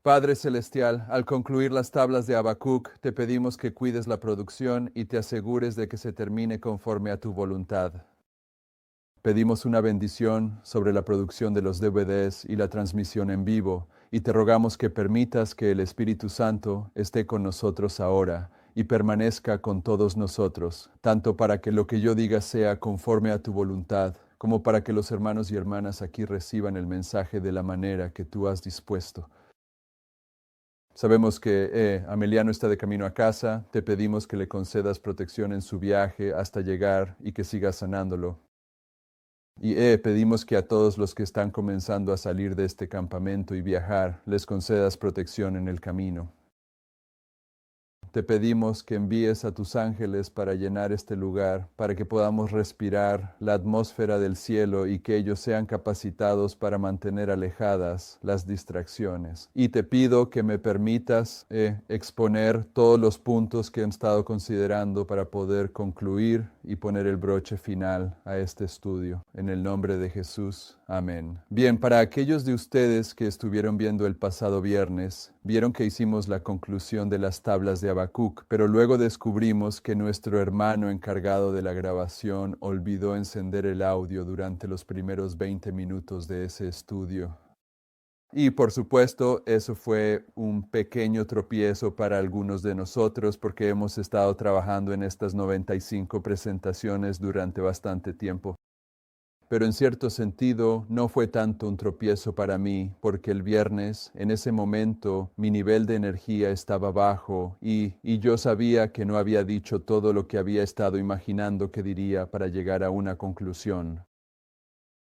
Padre Celestial, al concluir las tablas de Habacuc, te pedimos que cuides la producción y te asegures de que se termine conforme a tu voluntad. Pedimos una bendición sobre la producción de los DVDs y la transmisión en vivo, y te rogamos que permitas que el Espíritu Santo esté con nosotros ahora y permanezca con todos nosotros, tanto para que lo que yo diga sea conforme a tu voluntad, como para que los hermanos y hermanas aquí reciban el mensaje de la manera que tú has dispuesto. Sabemos que Ameliano está de camino a casa, te pedimos que le concedas protección en su viaje hasta llegar y que sigas sanándolo. Y pedimos que a todos los que están comenzando a salir de este campamento y viajar, les concedas protección en el camino. Te pedimos que envíes a tus ángeles para llenar este lugar, para que podamos respirar la atmósfera del cielo y que ellos sean capacitados para mantener alejadas las distracciones. Y te pido que me permitas exponer todos los puntos que he estado considerando para poder concluir y poner el broche final a este estudio. En el nombre de Jesús. Amén. Bien, para aquellos de ustedes que estuvieron viendo el pasado viernes, vieron que hicimos la conclusión de las tablas de Habacuc, pero luego descubrimos que nuestro hermano encargado de la grabación olvidó encender el audio durante los primeros 20 minutos de ese estudio. Y por supuesto, eso fue un pequeño tropiezo para algunos de nosotros porque hemos estado trabajando en estas 95 presentaciones durante bastante tiempo. Pero en cierto sentido no fue tanto un tropiezo para mí, porque el viernes, en ese momento, mi nivel de energía estaba bajo y yo sabía que no había dicho todo lo que había estado imaginando que diría para llegar a una conclusión.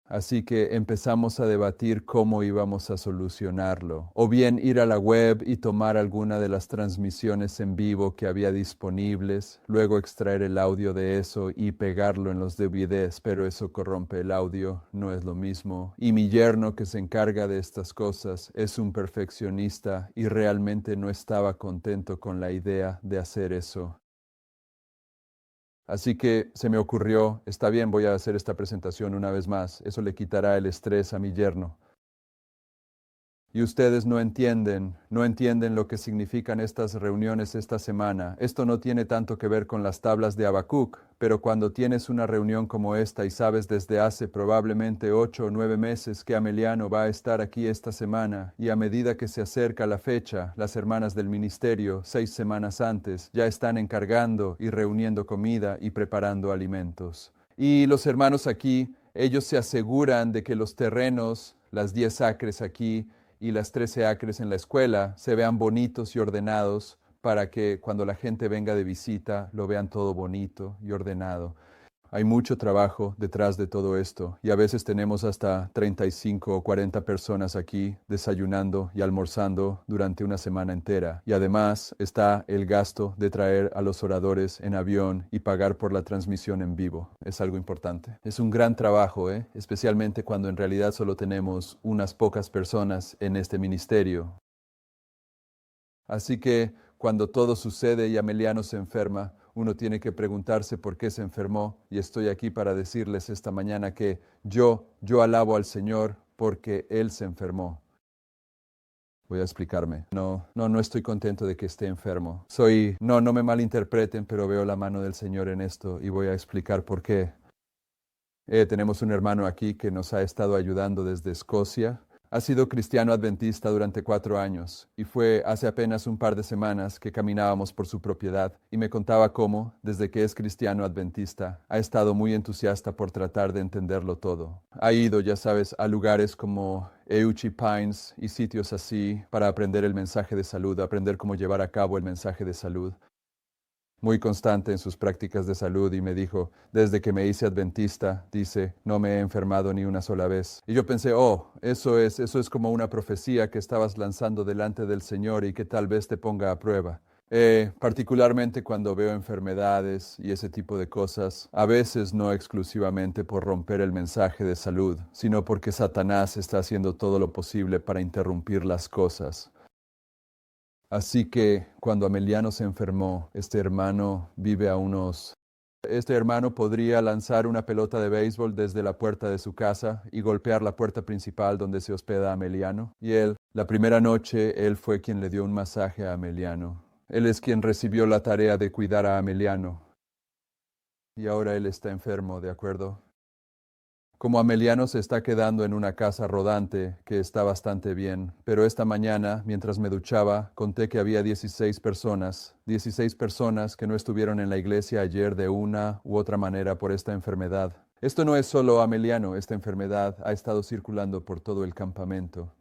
Así que empezamos a debatir cómo íbamos a solucionarlo, o bien ir a la web y tomar alguna de las transmisiones en vivo que había disponibles, luego extraer el audio de eso y pegarlo en los DVDs, pero eso corrompe el audio, no es lo mismo. Y mi yerno que se encarga de estas cosas es un perfeccionista y realmente no estaba contento con la idea de hacer eso. Así que se me ocurrió, está bien, voy a hacer esta presentación una vez más, eso le quitará el estrés a mi yerno. Y ustedes no entienden lo que significan estas reuniones esta semana. Esto no tiene tanto que ver con las tablas de Habacuc, pero cuando tienes una reunión como esta y sabes desde hace probablemente 8 o 9 meses que Ameliano va a estar aquí esta semana, y a medida que se acerca la fecha, las hermanas del ministerio, 6 semanas antes, ya están encargando y reuniendo comida y preparando alimentos. Y los hermanos aquí, ellos se aseguran de que los terrenos, las 10 acres aquí, y las 13 acres en la escuela se vean bonitos y ordenados para que cuando la gente venga de visita lo vean todo bonito y ordenado. Hay mucho trabajo detrás de todo esto y a veces tenemos hasta 35 o 40 personas aquí desayunando y almorzando durante una semana entera. Y además está el gasto de traer a los oradores en avión y pagar por la transmisión en vivo. Es algo importante. Es un gran trabajo, especialmente cuando en realidad solo tenemos unas pocas personas en este ministerio. Así que cuando todo sucede y Ameliano se enferma, uno tiene que preguntarse por qué se enfermó, y estoy aquí para decirles esta mañana que yo alabo al Señor porque Él se enfermó. Voy a explicarme. No estoy contento de que esté enfermo. No me malinterpreten, pero veo la mano del Señor en esto y voy a explicar por qué. Tenemos un hermano aquí que nos ha estado ayudando desde Escocia. Ha sido cristiano adventista durante 4 años y fue hace apenas un par de semanas que caminábamos por su propiedad y me contaba cómo, desde que es cristiano adventista, ha estado muy entusiasta por tratar de entenderlo todo. Ha ido, ya sabes, a lugares como Euchi Pines y sitios así para aprender el mensaje de salud, aprender cómo llevar a cabo el mensaje de salud. Muy constante en sus prácticas de salud y me dijo, desde que me hice adventista, dice, no me he enfermado ni una sola vez. Y yo pensé, eso es como una profecía que estabas lanzando delante del Señor y que tal vez te ponga a prueba. Particularmente cuando veo enfermedades y ese tipo de cosas, a veces no exclusivamente por romper el mensaje de salud, sino porque Satanás está haciendo todo lo posible para interrumpir las cosas. Así que cuando Ameliano se enfermó, este hermano vive a unos Este hermano podría lanzar una pelota de béisbol desde la puerta de su casa y golpear la puerta principal donde se hospeda Ameliano. Y la primera noche, él fue quien le dio un masaje a Ameliano. Él es quien recibió la tarea de cuidar a Ameliano. Y ahora él está enfermo, ¿de acuerdo? Como Ameliano se está quedando en una casa rodante, que está bastante bien, pero esta mañana, mientras me duchaba, conté que había 16 personas que no estuvieron en la iglesia ayer de una u otra manera por esta enfermedad. Esto no es solo Ameliano, esta enfermedad ha estado circulando por todo el campamento.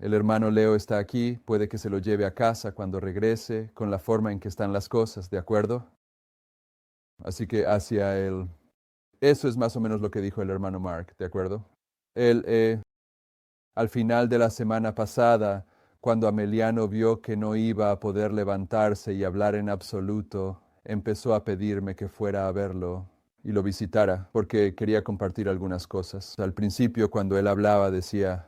El hermano Leo está aquí, puede que se lo lleve a casa cuando regrese, con la forma en que están las cosas, ¿de acuerdo? Así que hacia él. Eso es más o menos lo que dijo el hermano Mark, ¿de acuerdo? Él, al final de la semana pasada, cuando Ameliano vio que no iba a poder levantarse y hablar en absoluto, empezó a pedirme que fuera a verlo y lo visitara, porque quería compartir algunas cosas. Al principio, cuando él hablaba, decía,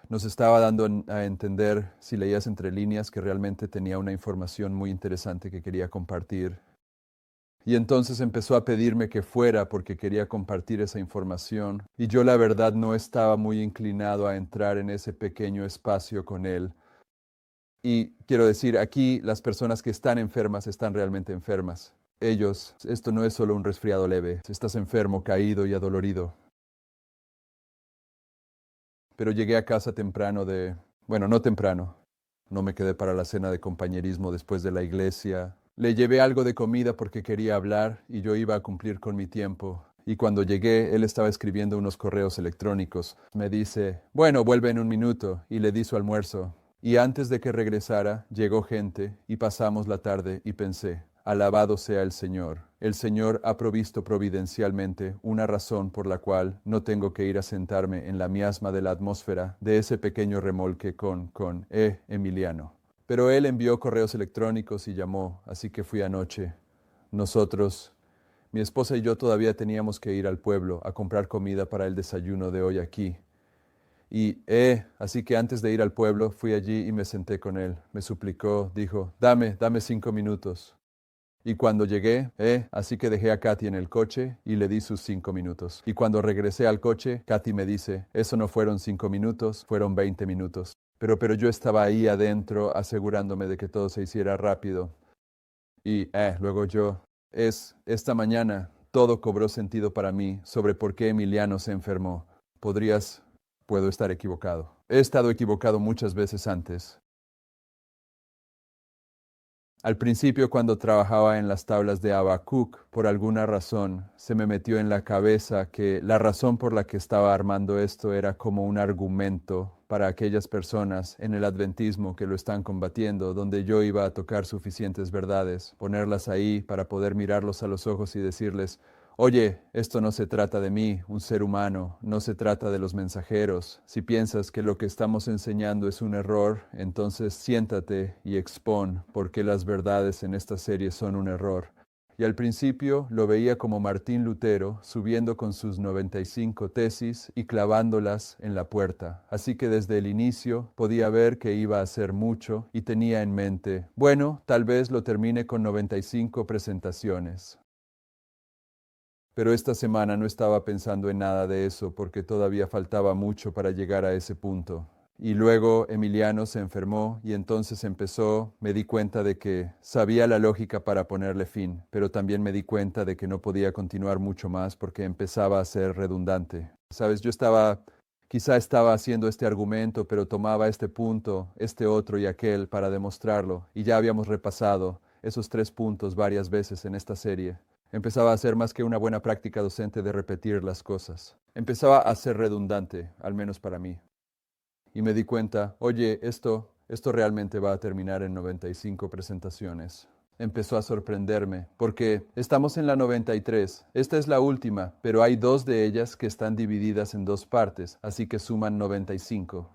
nos estaba dando a entender, si leías entre líneas, que realmente tenía una información muy interesante que quería compartir. Y entonces empezó a pedirme que fuera porque quería compartir esa información. Y yo la verdad no estaba muy inclinado a entrar en ese pequeño espacio con él. Y quiero decir, aquí las personas que están enfermas están realmente enfermas. Esto no es solo un resfriado leve. Estás enfermo, caído y adolorido. Pero llegué a casa temprano bueno, no temprano. No me quedé para la cena de compañerismo después de la iglesia. Le llevé algo de comida porque quería hablar y yo iba a cumplir con mi tiempo. Y cuando llegué, él estaba escribiendo unos correos electrónicos. Me dice, bueno, vuelve en un minuto, y le di su almuerzo. Y antes de que regresara, llegó gente y pasamos la tarde y pensé, alabado sea el Señor. El Señor ha provisto providencialmente una razón por la cual no tengo que ir a sentarme en la miasma de la atmósfera de ese pequeño remolque con Emiliano. Pero él envió correos electrónicos y llamó, así que fui anoche. Nosotros, mi esposa y yo todavía teníamos que ir al pueblo a comprar comida para el desayuno de hoy aquí. Y, así que antes de ir al pueblo, fui allí y me senté con él. Me suplicó, dijo, dame 5 minutos. Y cuando llegué, así que dejé a Kathy en el coche y le di sus 5 minutos. Y cuando regresé al coche, Kathy me dice, eso no fueron 5 minutos, fueron 20 minutos. Pero yo estaba ahí adentro asegurándome de que todo se hiciera rápido. Y luego esta mañana, todo cobró sentido para mí sobre por qué Emiliano se enfermó. Puedo estar equivocado. He estado equivocado muchas veces antes. Al principio, cuando trabajaba en las tablas de Habacuc, por alguna razón, se me metió en la cabeza que la razón por la que estaba armando esto era como un argumento para aquellas personas en el adventismo que lo están combatiendo, donde yo iba a tocar suficientes verdades, ponerlas ahí para poder mirarlos a los ojos y decirles, oye, esto no se trata de mí, un ser humano, no se trata de los mensajeros. Si piensas que lo que estamos enseñando es un error, entonces siéntate y expon por qué las verdades en esta serie son un error. Y al principio lo veía como Martín Lutero subiendo con sus 95 tesis y clavándolas en la puerta. Así que desde el inicio podía ver que iba a hacer mucho y tenía en mente, bueno, tal vez lo termine con 95 presentaciones. Pero esta semana no estaba pensando en nada de eso porque todavía faltaba mucho para llegar a ese punto. Y luego Emiliano se enfermó y entonces me di cuenta de que sabía la lógica para ponerle fin, pero también me di cuenta de que no podía continuar mucho más porque empezaba a ser redundante. Sabes, quizá estaba haciendo este argumento, pero tomaba este punto, este otro y aquel para demostrarlo, y ya habíamos repasado esos 3 puntos varias veces en esta serie. Empezaba a ser más que una buena práctica docente de repetir las cosas. Empezaba a ser redundante, al menos para mí. Y me di cuenta, oye, esto realmente va a terminar en 95 presentaciones. Empezó a sorprenderme, porque estamos en la 93. Esta es la última, pero hay 2 de ellas que están divididas en 2 partes, así que suman 95.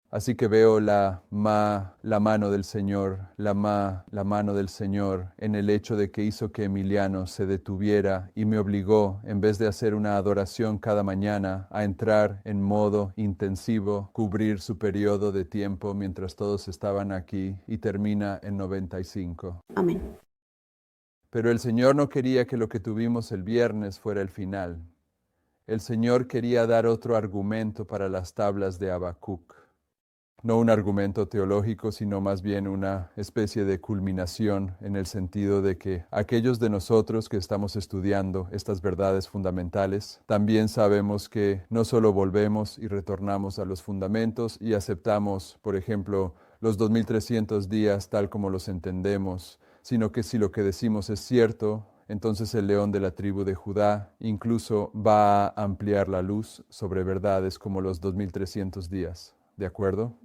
Así que veo la mano del Señor, la mano del Señor en el hecho de que hizo que Emiliano se detuviera y me obligó, en vez de hacer una adoración cada mañana, a entrar en modo intensivo, cubrir su periodo de tiempo mientras todos estaban aquí y termina en 95. Amén. Pero el Señor no quería que lo que tuvimos el viernes fuera el final. El Señor quería dar otro argumento para las tablas de Habacuc. No un argumento teológico, sino más bien una especie de culminación en el sentido de que aquellos de nosotros que estamos estudiando estas verdades fundamentales, también sabemos que no solo volvemos y retornamos a los fundamentos y aceptamos, por ejemplo, los 2300 días tal como los entendemos, sino que si lo que decimos es cierto, entonces el león de la tribu de Judá incluso va a ampliar la luz sobre verdades como los 2300 días. ¿De acuerdo?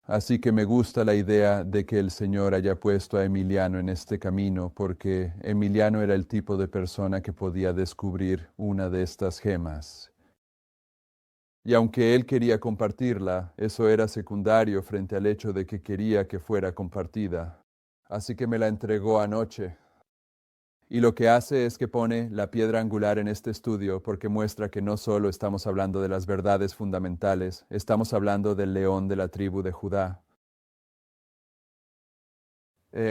Así que me gusta la idea de que el Señor haya puesto a Emiliano en este camino, porque Emiliano era el tipo de persona que podía descubrir una de estas gemas. Y aunque él quería compartirla, eso era secundario frente al hecho de que quería que fuera compartida. Así que me la entregó anoche. Y lo que hace es que pone la piedra angular en este estudio porque muestra que no solo estamos hablando de las verdades fundamentales, estamos hablando del león de la tribu de Judá.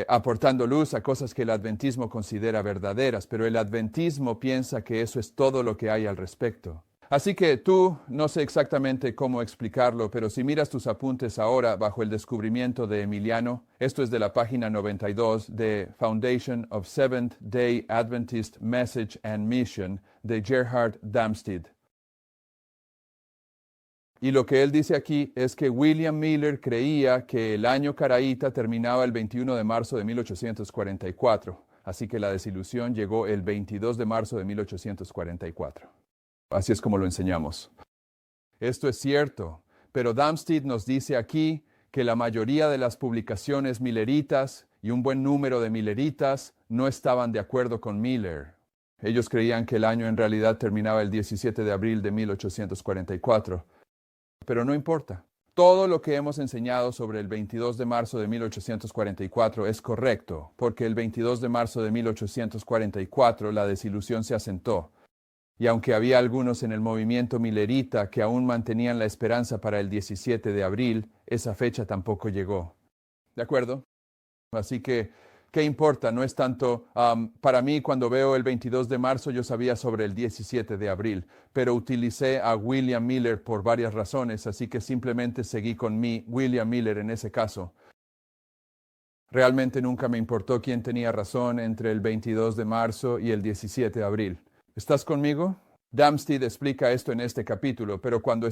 Aportando luz a cosas que el adventismo considera verdaderas, pero el adventismo piensa que eso es todo lo que hay al respecto. Así que tú, no sé exactamente cómo explicarlo, pero si miras tus apuntes ahora bajo el descubrimiento de Emiliano, esto es de la página 92 de Foundation of Seventh-day Adventist Message and Mission de Gerhard Damsteed. Y lo que él dice aquí es que William Miller creía que el año caraíta terminaba el 21 de marzo de 1844, así que la desilusión llegó el 22 de marzo de 1844. Así es como lo enseñamos. Esto es cierto, pero Damsteed nos dice aquí que la mayoría de las publicaciones milleritas y un buen número de milleritas no estaban de acuerdo con Miller. Ellos creían que el año en realidad terminaba el 17 de abril de 1844. Pero no importa. Todo lo que hemos enseñado sobre el 22 de marzo de 1844 es correcto, porque el 22 de marzo de 1844 la desilusión se asentó. Y aunque había algunos en el movimiento millerita que aún mantenían la esperanza para el 17 de abril, esa fecha tampoco llegó. ¿De acuerdo? Así que, ¿qué importa? No es tanto, para mí cuando veo el 22 de marzo yo sabía sobre el 17 de abril, pero utilicé a William Miller por varias razones, así que simplemente seguí con William Miller en ese caso. Realmente nunca me importó quién tenía razón entre el 22 de marzo y el 17 de abril. ¿Estás conmigo? Damsteed explica esto en este capítulo, pero cuando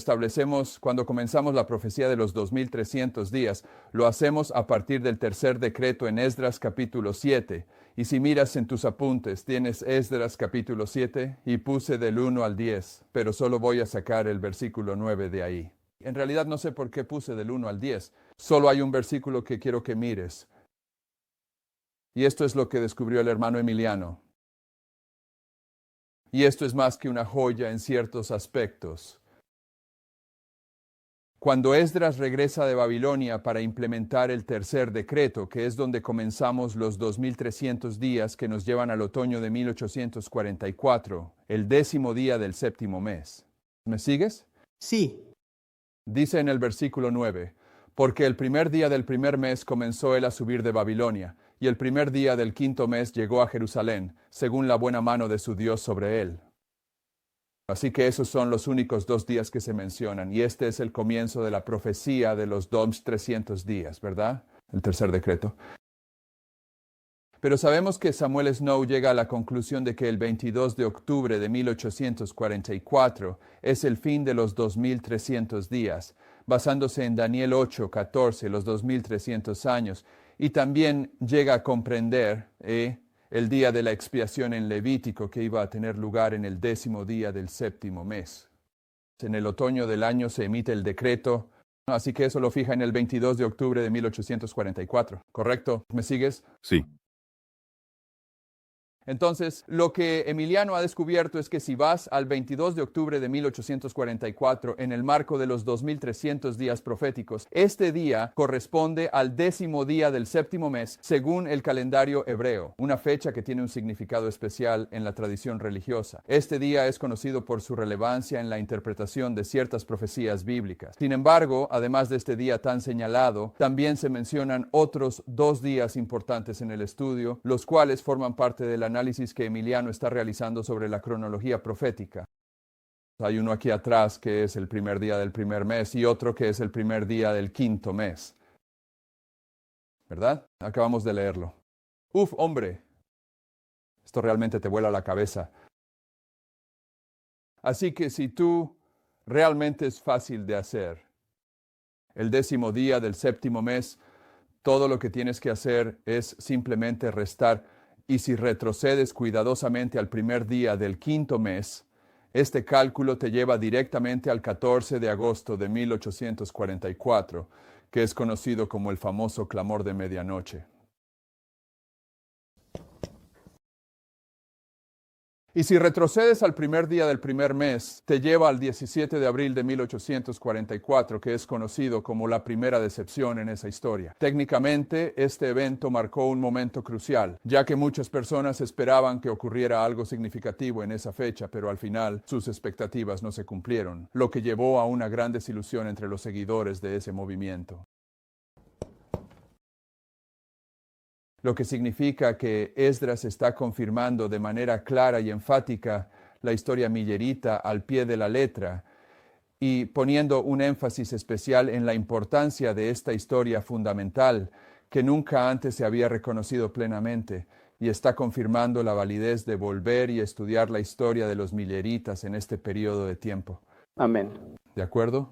comenzamos la profecía de los 2300 días, lo hacemos a partir del tercer decreto en Esdras capítulo 7. Y si miras en tus apuntes, tienes Esdras capítulo 7 y puse del 1 al 10, pero solo voy a sacar el versículo 9 de ahí. En realidad no sé por qué puse del 1 al 10, solo hay un versículo que quiero que mires. Y esto es lo que descubrió el hermano Emiliano. Y esto es más que una joya en ciertos aspectos. Cuando Esdras regresa de Babilonia para implementar el tercer decreto, que es donde comenzamos los 2300 días que nos llevan al otoño de 1844, el 10º día del 7º mes. ¿Me sigues? Sí. Dice en el versículo 9, porque el primer día del primer mes comenzó él a subir de Babilonia, y el primer día del 5º mes llegó a Jerusalén, según la buena mano de su Dios sobre él. Así que esos son los únicos 2 días que se mencionan, y este es el comienzo de la profecía de los 2300 días, ¿verdad? El tercer decreto. Pero sabemos que Samuel Snow llega a la conclusión de que el 22 de octubre de 1844 es el fin de los 2300 días, basándose en Daniel 8:14, los 2300 años, y también llega a comprender el día de la expiación en Levítico que iba a tener lugar en el 10º día del 7º mes. En el otoño del año se emite el decreto, así que eso lo fija en el 22 de octubre de 1844, ¿correcto? ¿Me sigues? Sí. Entonces, lo que Emiliano ha descubierto es que si vas al 22 de octubre de 1844, en el marco de los 2300 días proféticos, este día corresponde al 10º día del 7º mes, según el calendario hebreo, una fecha que tiene un significado especial en la tradición religiosa. Este día es conocido por su relevancia en la interpretación de ciertas profecías bíblicas. Sin embargo, además de este día tan señalado, también se mencionan otros 2 días importantes en el estudio, los cuales forman parte del análisis que Emiliano está realizando sobre la cronología profética. Hay uno aquí atrás que es el primer día del primer mes y otro que es el primer día del 5º mes. ¿Verdad? Acabamos de leerlo. Uf, hombre, esto realmente te vuela la cabeza. Así que si tú realmente es fácil de hacer, el 10º día del 7º mes, todo lo que tienes que hacer es simplemente restar. Y si retrocedes cuidadosamente al primer día del 5º mes, este cálculo te lleva directamente al 14 de agosto de 1844, que es conocido como el famoso clamor de medianoche. Y si retrocedes al primer día del primer mes, te lleva al 17 de abril de 1844, que es conocido como la primera decepción en esa historia. Técnicamente, este evento marcó un momento crucial, ya que muchas personas esperaban que ocurriera algo significativo en esa fecha, pero al final sus expectativas no se cumplieron, lo que llevó a una gran desilusión entre los seguidores de ese movimiento. Lo que significa que Esdras está confirmando de manera clara y enfática la historia millerita al pie de la letra y poniendo un énfasis especial en la importancia de esta historia fundamental que nunca antes se había reconocido plenamente, y está confirmando la validez de volver y estudiar la historia de los milleritas en este periodo de tiempo. Amén. ¿De acuerdo?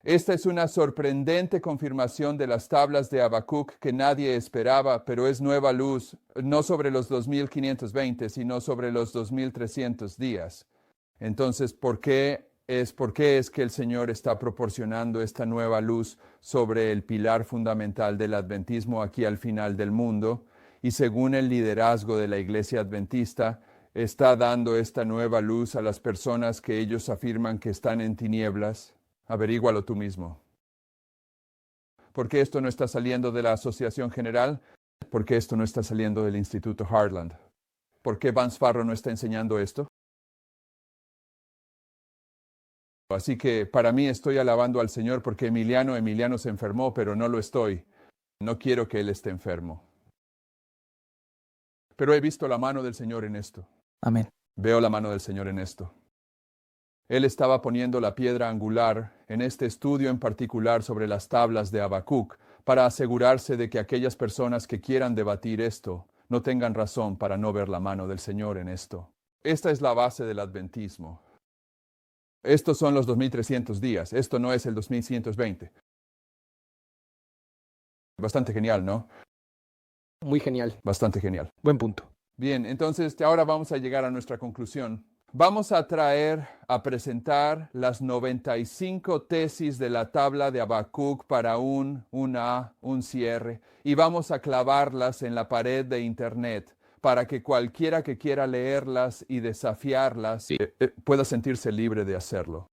Esta es una sorprendente confirmación de las tablas de Habacuc que nadie esperaba, pero es nueva luz, no sobre los 2520, sino sobre los 2300 días. Entonces, ¿por qué es que el Señor está proporcionando esta nueva luz sobre el pilar fundamental del adventismo aquí al final del mundo? Y según el liderazgo de la Iglesia Adventista, está dando esta nueva luz a las personas que ellos afirman que están en tinieblas. Averígualo tú mismo. ¿Por qué esto no está saliendo de la Asociación General? ¿Por qué esto no está saliendo del Instituto Heartland? ¿Por qué Vance Farro no está enseñando esto? Así que para mí estoy alabando al Señor porque Emiliano se enfermó, pero no lo estoy. No quiero que él esté enfermo. Pero he visto la mano del Señor en esto. Amén. Veo la mano del Señor en esto. Él estaba poniendo la piedra angular en este estudio en particular sobre las tablas de Habacuc para asegurarse de que aquellas personas que quieran debatir esto no tengan razón para no ver la mano del Señor en esto. Esta es la base del adventismo. Estos son los 2300 días. Esto no es el 2120. Bastante genial, ¿no? Muy genial. Bastante genial. Buen punto. Bien, entonces ahora vamos a llegar a nuestra conclusión. Vamos a presentar las 95 tesis de la tabla de Habacuc para un cierre, y vamos a clavarlas en la pared de internet para que cualquiera que quiera leerlas y desafiarlas pueda sentirse libre de hacerlo.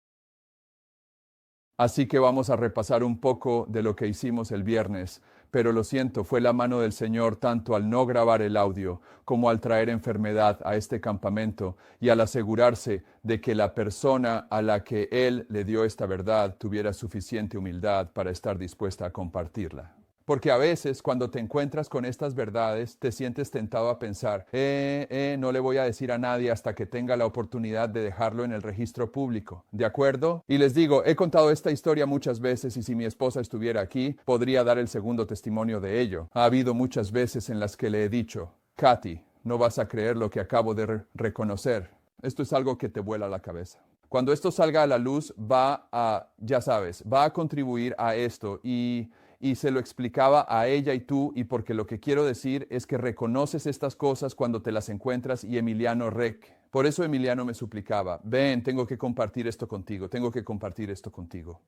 Así que vamos a repasar un poco de lo que hicimos el viernes, pero lo siento, fue la mano del Señor tanto al no grabar el audio como al traer enfermedad a este campamento y al asegurarse de que la persona a la que Él le dio esta verdad tuviera suficiente humildad para estar dispuesta a compartirla. Porque a veces cuando te encuentras con estas verdades te sientes tentado a pensar, no le voy a decir a nadie hasta que tenga la oportunidad de dejarlo en el registro público. ¿De acuerdo? Y les digo, he contado esta historia muchas veces y si mi esposa estuviera aquí, podría dar el segundo testimonio de ello. Ha habido muchas veces en las que le he dicho, Katy, no vas a creer lo que acabo de reconocer. Esto es algo que te vuela la cabeza. Cuando esto salga a la luz, va a contribuir a esto y se lo explicaba a ella y tú, y porque lo que quiero decir es que reconoces estas cosas cuando te las encuentras, y Emiliano por eso Emiliano me suplicaba, ven, tengo que compartir esto contigo, tengo que compartir esto contigo.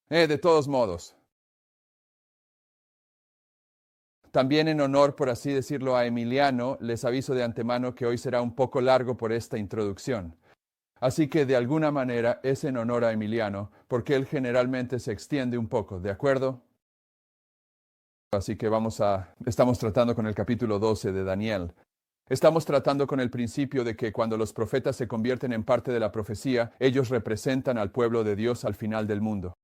De todos modos, También en honor, por así decirlo, a Emiliano, les aviso de antemano que hoy será un poco largo por esta introducción. Así que de alguna manera es en honor a Emiliano, porque él generalmente se extiende un poco, ¿de acuerdo? Así que estamos tratando con el capítulo 12 de Daniel. Estamos tratando con el principio de que cuando los profetas se convierten en parte de la profecía, ellos representan al pueblo de Dios al final del mundo.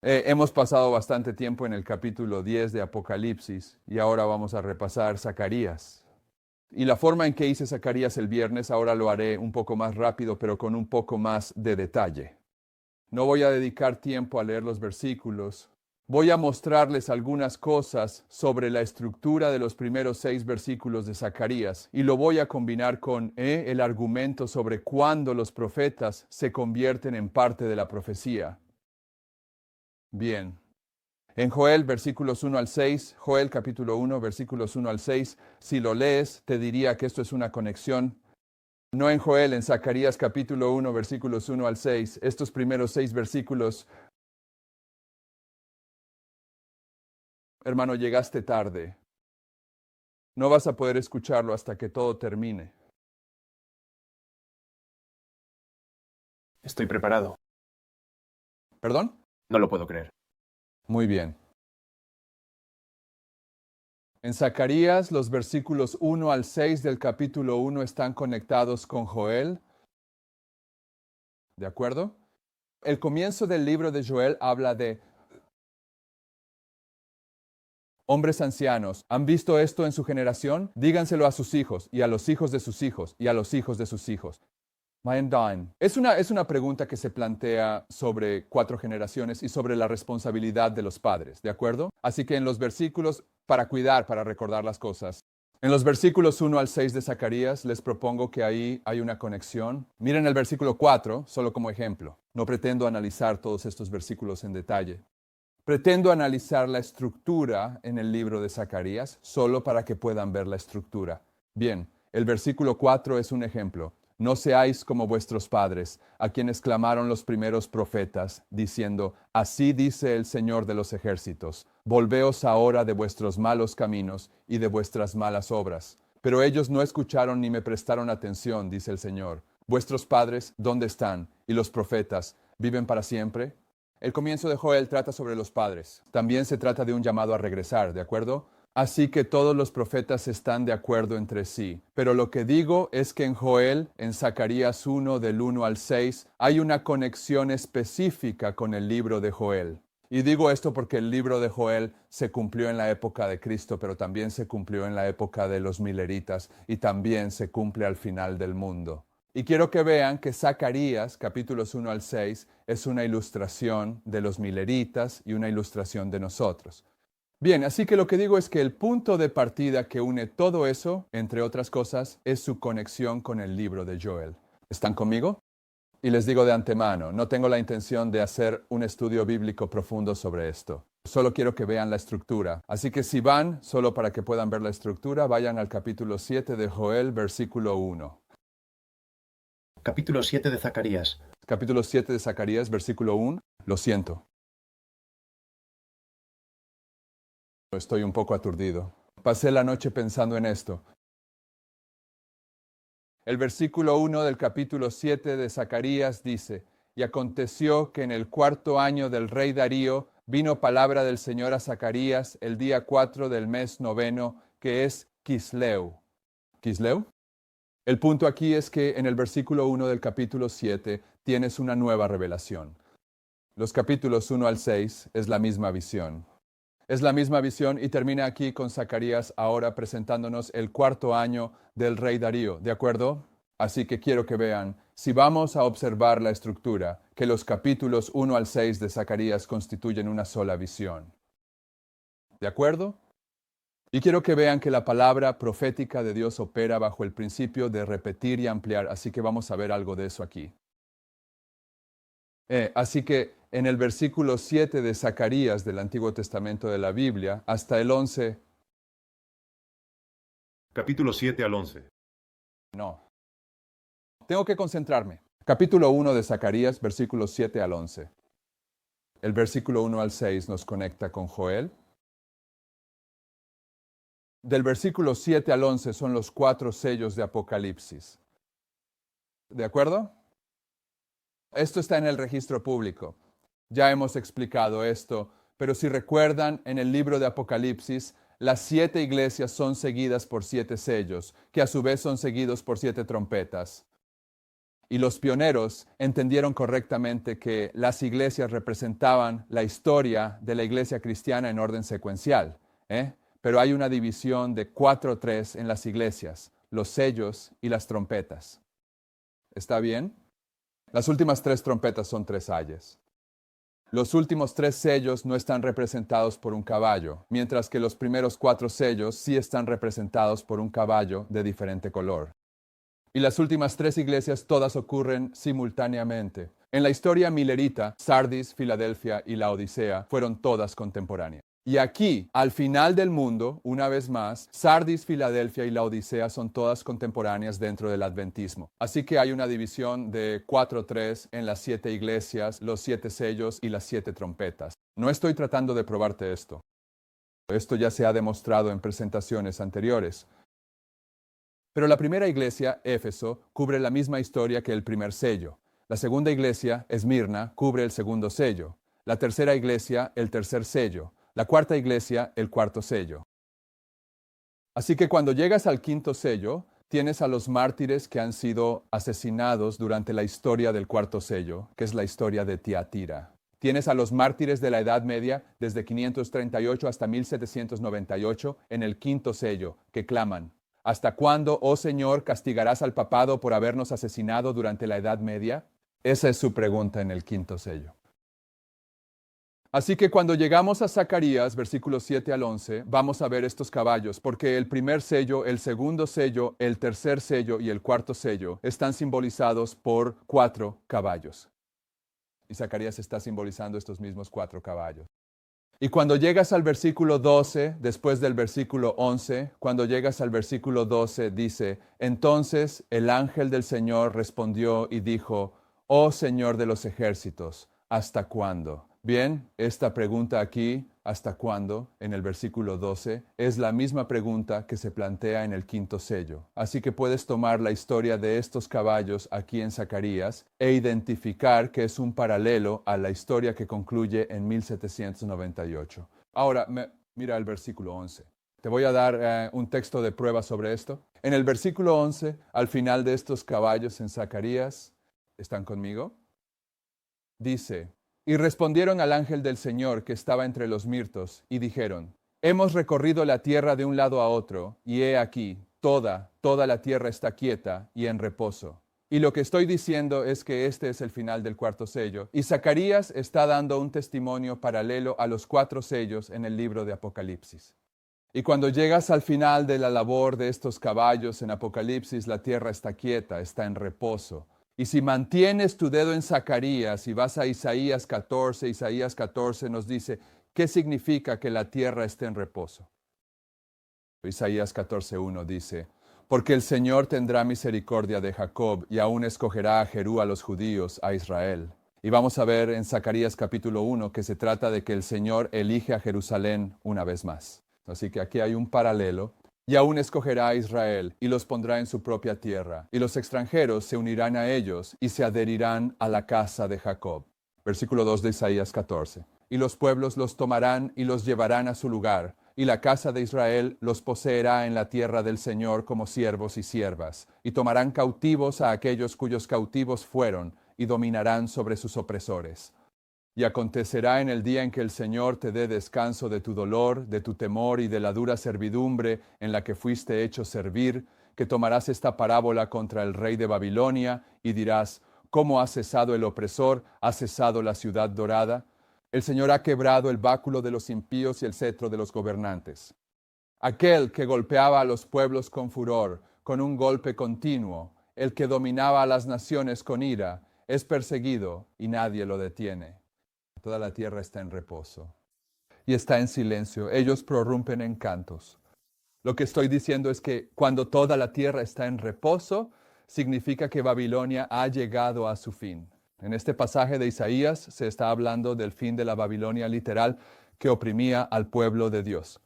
Hemos pasado bastante tiempo en el capítulo 10 de Apocalipsis y ahora vamos a repasar Zacarías. Y la forma en que hice Zacarías el viernes, ahora lo haré un poco más rápido, pero con un poco más de detalle. No voy a dedicar tiempo a leer los versículos. Voy a mostrarles algunas cosas sobre la estructura de los primeros 6 versículos de Zacarías y lo voy a combinar con el argumento sobre cuándo los profetas se convierten en parte de la profecía. Bien. En Joel, versículos 1 al 6, Joel capítulo 1, versículos 1 al 6, si lo lees, te diría que esto es una conexión. No en Joel, en Zacarías capítulo 1, versículos 1 al 6, estos primeros 6 versículos. Hermano, llegaste tarde. No vas a poder escucharlo hasta que todo termine. Estoy preparado. ¿Perdón? No lo puedo creer. Muy bien. En Zacarías, los versículos 1 al 6 del capítulo 1 están conectados con Joel. ¿De acuerdo? El comienzo del libro de Joel habla de hombres ancianos. ¿Han visto esto en su generación? Díganselo a sus hijos, y a los hijos de sus hijos, y a los hijos de sus hijos. Es una pregunta que se plantea sobre 4 generaciones y sobre la responsabilidad de los padres, ¿de acuerdo? Así que en los versículos, para recordar las cosas, en los versículos 1 al 6 de Zacarías, les propongo que ahí hay una conexión. Miren el versículo 4, solo como ejemplo. No pretendo analizar todos estos versículos en detalle. Pretendo analizar la estructura en el libro de Zacarías, solo para que puedan ver la estructura. Bien, el versículo 4 es un ejemplo. No seáis como vuestros padres, a quienes clamaron los primeros profetas, diciendo, así dice el Señor de los ejércitos, volveos ahora de vuestros malos caminos y de vuestras malas obras. Pero ellos no escucharon ni me prestaron atención, dice el Señor. Vuestros padres, ¿dónde están? ¿Y los profetas, viven para siempre? El comienzo de Joel trata sobre los padres. También se trata de un llamado a regresar, ¿de acuerdo? Así que todos los profetas están de acuerdo entre sí. Pero lo que digo es que en Joel, en Zacarías 1, del 1 al 6, hay una conexión específica con el libro de Joel. Y digo esto porque el libro de Joel se cumplió en la época de Cristo, pero también se cumplió en la época de los mileritas y también se cumple al final del mundo. Y quiero que vean que Zacarías, capítulos 1 al 6, es una ilustración de los mileritas y una ilustración de nosotros. Bien, así que lo que digo es que el punto de partida que une todo eso, entre otras cosas, es su conexión con el libro de Joel. ¿Están conmigo? Y les digo de antemano, no tengo la intención de hacer un estudio bíblico profundo sobre esto. Solo quiero que vean la estructura. Así que si van, solo para que puedan ver la estructura, vayan al capítulo 7 de Joel, versículo 1. Capítulo 7 de Zacarías. Capítulo 7 de Zacarías, versículo 1. Lo siento. Estoy un poco aturdido. Pasé la noche pensando en esto. El versículo 1 del capítulo 7 de Zacarías dice, y aconteció que en el 4º año del rey Darío vino palabra del Señor a Zacarías el día 4 del mes 9, que es Quisleu. ¿Quisleu? El punto aquí es que en el versículo 1 del capítulo 7 tienes una nueva revelación. Los capítulos 1 al 6 es la misma visión. Es la misma visión y termina aquí con Zacarías ahora presentándonos el 4º año del rey Darío, ¿de acuerdo? Así que quiero que vean, si vamos a observar la estructura, que los capítulos 1 al 6 de Zacarías constituyen una sola visión. ¿De acuerdo? Y quiero que vean que la palabra profética de Dios opera bajo el principio de repetir y ampliar, así que vamos a ver algo de eso aquí. Así que en el versículo 7 de Zacarías del Antiguo Testamento de la Biblia, hasta el 11... Capítulo 7 al 11. No. Tengo que concentrarme. Capítulo 1 de Zacarías, versículos 7 al 11. El versículo 1 al 6 nos conecta con Joel. Del versículo 7 al 11 son los 4 sellos de Apocalipsis. ¿De acuerdo? Esto está en el registro público. Ya hemos explicado esto, pero si recuerdan, en el libro de Apocalipsis, las 7 iglesias son seguidas por 7 sellos, que a su vez son seguidos por 7 trompetas. Y los pioneros entendieron correctamente que las iglesias representaban la historia de la iglesia cristiana en orden secuencial, Pero hay una división de 4-3 en las iglesias, los sellos y las trompetas. ¿Está bien? Las últimas 3 trompetas son 3 ayes. Los últimos 3 sellos no están representados por un caballo, mientras que los primeros 4 sellos sí están representados por un caballo de diferente color. Y las últimas 3 iglesias todas ocurren simultáneamente. En la historia milerita, Sardis, Filadelfia y la Odisea fueron todas contemporáneas. Y aquí, al final del mundo, una vez más, Sardis, Filadelfia y la Odisea son todas contemporáneas dentro del adventismo. Así que hay una división de 4-3 en las 7 iglesias, los 7 sellos y las 7 trompetas. No estoy tratando de probarte esto. Esto ya se ha demostrado en presentaciones anteriores. Pero la primera iglesia, Éfeso, cubre la misma historia que el primer sello. La segunda iglesia, Esmirna, cubre el segundo sello. La tercera iglesia, el tercer sello. La cuarta iglesia, el cuarto sello. Así que cuando llegas al quinto sello, tienes a los mártires que han sido asesinados durante la historia del cuarto sello, que es la historia de Tiatira. Tienes a los mártires de la Edad Media desde 538 hasta 1798 en el quinto sello, que claman: ¿hasta cuándo, oh Señor, castigarás al papado por habernos asesinado durante la Edad Media? Esa es su pregunta en el quinto sello. Así que cuando llegamos a Zacarías, versículos 7 al 11, vamos a ver estos caballos, porque el primer sello, el segundo sello, el tercer sello y el cuarto sello están simbolizados por 4 caballos. Y Zacarías está simbolizando estos mismos 4 caballos. Y cuando llegas al versículo 12, después del versículo 11, cuando llegas al versículo 12, dice: entonces el ángel del Señor respondió y dijo: oh Señor de los ejércitos, ¿hasta cuándo? Bien, esta pregunta aquí, ¿hasta cuándo?, en el versículo 12, es la misma pregunta que se plantea en el quinto sello. Así que puedes tomar la historia de estos caballos aquí en Zacarías e identificar que es un paralelo a la historia que concluye en 1798. Ahora, mira el versículo 11. Te voy a dar un texto de prueba sobre esto. En el versículo 11, al final de estos caballos en Zacarías, ¿están conmigo? Dice: y respondieron al ángel del Señor que estaba entre los mirtos, y dijeron: hemos recorrido la tierra de un lado a otro, y he aquí, toda la tierra está quieta y en reposo. Y lo que estoy diciendo es que este es el final del cuarto sello, y Zacarías está dando un testimonio paralelo a los 4 sellos en el libro de Apocalipsis. Y cuando llegas al final de la labor de estos caballos en Apocalipsis, la tierra está quieta, está en reposo. Y si mantienes tu dedo en Zacarías y vas a Isaías 14 nos dice qué significa que la tierra esté en reposo. Isaías 14:1 dice: porque el Señor tendrá misericordia de Jacob y aún escogerá a Jerú, a los judíos, a Israel. Y vamos a ver en Zacarías capítulo 1 que se trata de que el Señor elige a Jerusalén una vez más. Así que aquí hay un paralelo. Y aún escogerá a Israel, y los pondrá en su propia tierra, y los extranjeros se unirán a ellos, y se adherirán a la casa de Jacob. Versículo 2 de Isaías 14. Y los pueblos los tomarán y los llevarán a su lugar, y la casa de Israel los poseerá en la tierra del Señor como siervos y siervas, y tomarán cautivos a aquellos cuyos cautivos fueron, y dominarán sobre sus opresores. Y acontecerá en el día en que el Señor te dé descanso de tu dolor, de tu temor y de la dura servidumbre en la que fuiste hecho servir, que tomarás esta parábola contra el rey de Babilonia y dirás: ¿cómo ha cesado el opresor? ¿Ha cesado la ciudad dorada? El Señor ha quebrado el báculo de los impíos y el cetro de los gobernantes. Aquel que golpeaba a los pueblos con furor, con un golpe continuo, el que dominaba a las naciones con ira, es perseguido y nadie lo detiene. Toda la tierra está en reposo y está en silencio. Ellos prorrumpen en cantos. Lo que estoy diciendo es que cuando toda la tierra está en reposo, significa que Babilonia ha llegado a su fin. En este pasaje de Isaías se está hablando del fin de la Babilonia literal que oprimía al pueblo de Dios.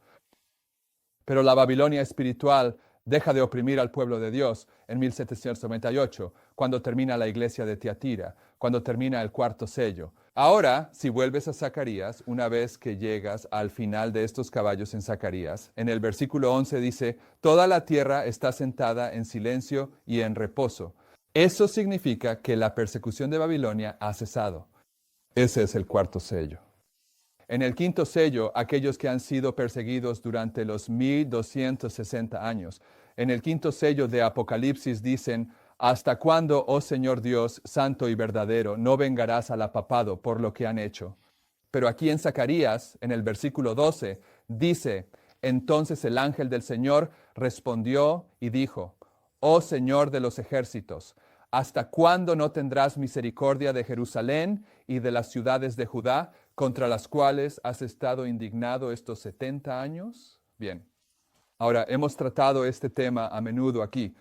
Pero la Babilonia espiritual deja de oprimir al pueblo de Dios en 1798, cuando termina la iglesia de Tiatira, cuando termina el cuarto sello. Ahora, si vuelves a Zacarías, una vez que llegas al final de estos caballos en Zacarías, en el versículo 11 dice, toda la tierra está sentada en silencio y en reposo. Eso significa que la persecución de Babilonia ha cesado. Ese es el cuarto sello. En el quinto sello, aquellos que han sido perseguidos durante los 1260 años. En el quinto sello de Apocalipsis dicen, ¿hasta cuándo, oh Señor Dios, santo y verdadero, no vengarás al apapado por lo que han hecho? Pero aquí en Zacarías, en el versículo 12, dice, entonces el ángel del Señor respondió y dijo, oh Señor de los ejércitos, ¿hasta cuándo no tendrás misericordia de Jerusalén y de las ciudades de Judá, contra las cuales has estado indignado estos 70 años? Bien, ahora hemos tratado este tema a menudo aquí.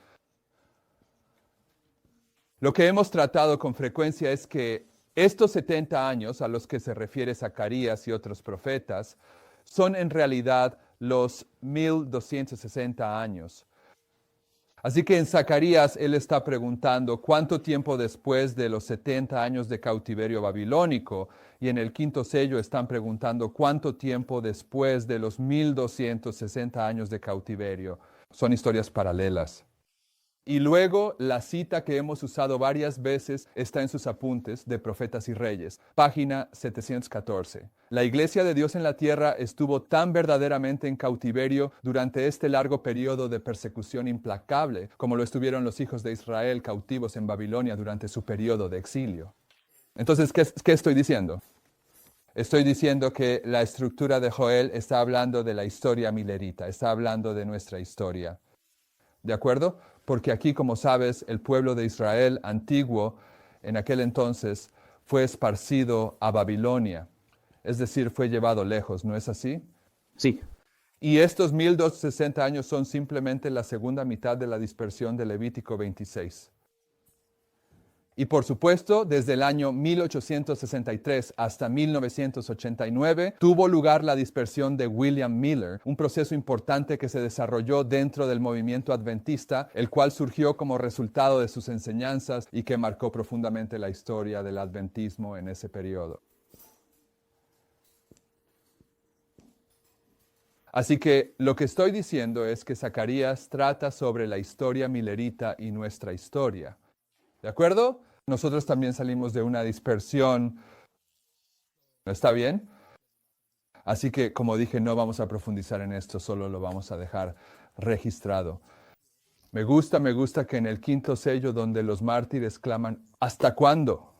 Lo que hemos tratado con frecuencia es que estos 70 años a los que se refiere Zacarías y otros profetas son en realidad los 1260 años. Así que en Zacarías él está preguntando cuánto tiempo después de los 70 años de cautiverio babilónico, y en el quinto sello están preguntando cuánto tiempo después de los 1260 años de cautiverio. Son historias paralelas. Y luego la cita que hemos usado varias veces está en sus apuntes de Profetas y Reyes, página 714. La iglesia de Dios en la tierra estuvo tan verdaderamente en cautiverio durante este largo periodo de persecución implacable como lo estuvieron los hijos de Israel cautivos en Babilonia durante su periodo de exilio. Entonces, ¿qué estoy diciendo? Estoy diciendo que la estructura de Joel está hablando de la historia milerita, está hablando de nuestra historia. ¿De acuerdo? Porque aquí, como sabes, el pueblo de Israel antiguo, en aquel entonces, fue esparcido a Babilonia. Es decir, fue llevado lejos, ¿no es así? Sí. Y estos 1260 años son simplemente la segunda mitad de la dispersión de Levítico 26. Y por supuesto, desde el año 1863 hasta 1989 tuvo lugar la dispersión de William Miller, un proceso importante que se desarrolló dentro del movimiento adventista, el cual surgió como resultado de sus enseñanzas y que marcó profundamente la historia del adventismo en ese periodo. Así que lo que estoy diciendo es que Zacarías trata sobre la historia milerita y nuestra historia. ¿De acuerdo? Nosotros también salimos de una dispersión. ¿Está bien? Así que, como dije, no vamos a profundizar en esto, solo lo vamos a dejar registrado. Me gusta que en el quinto sello donde los mártires claman, ¿hasta cuándo?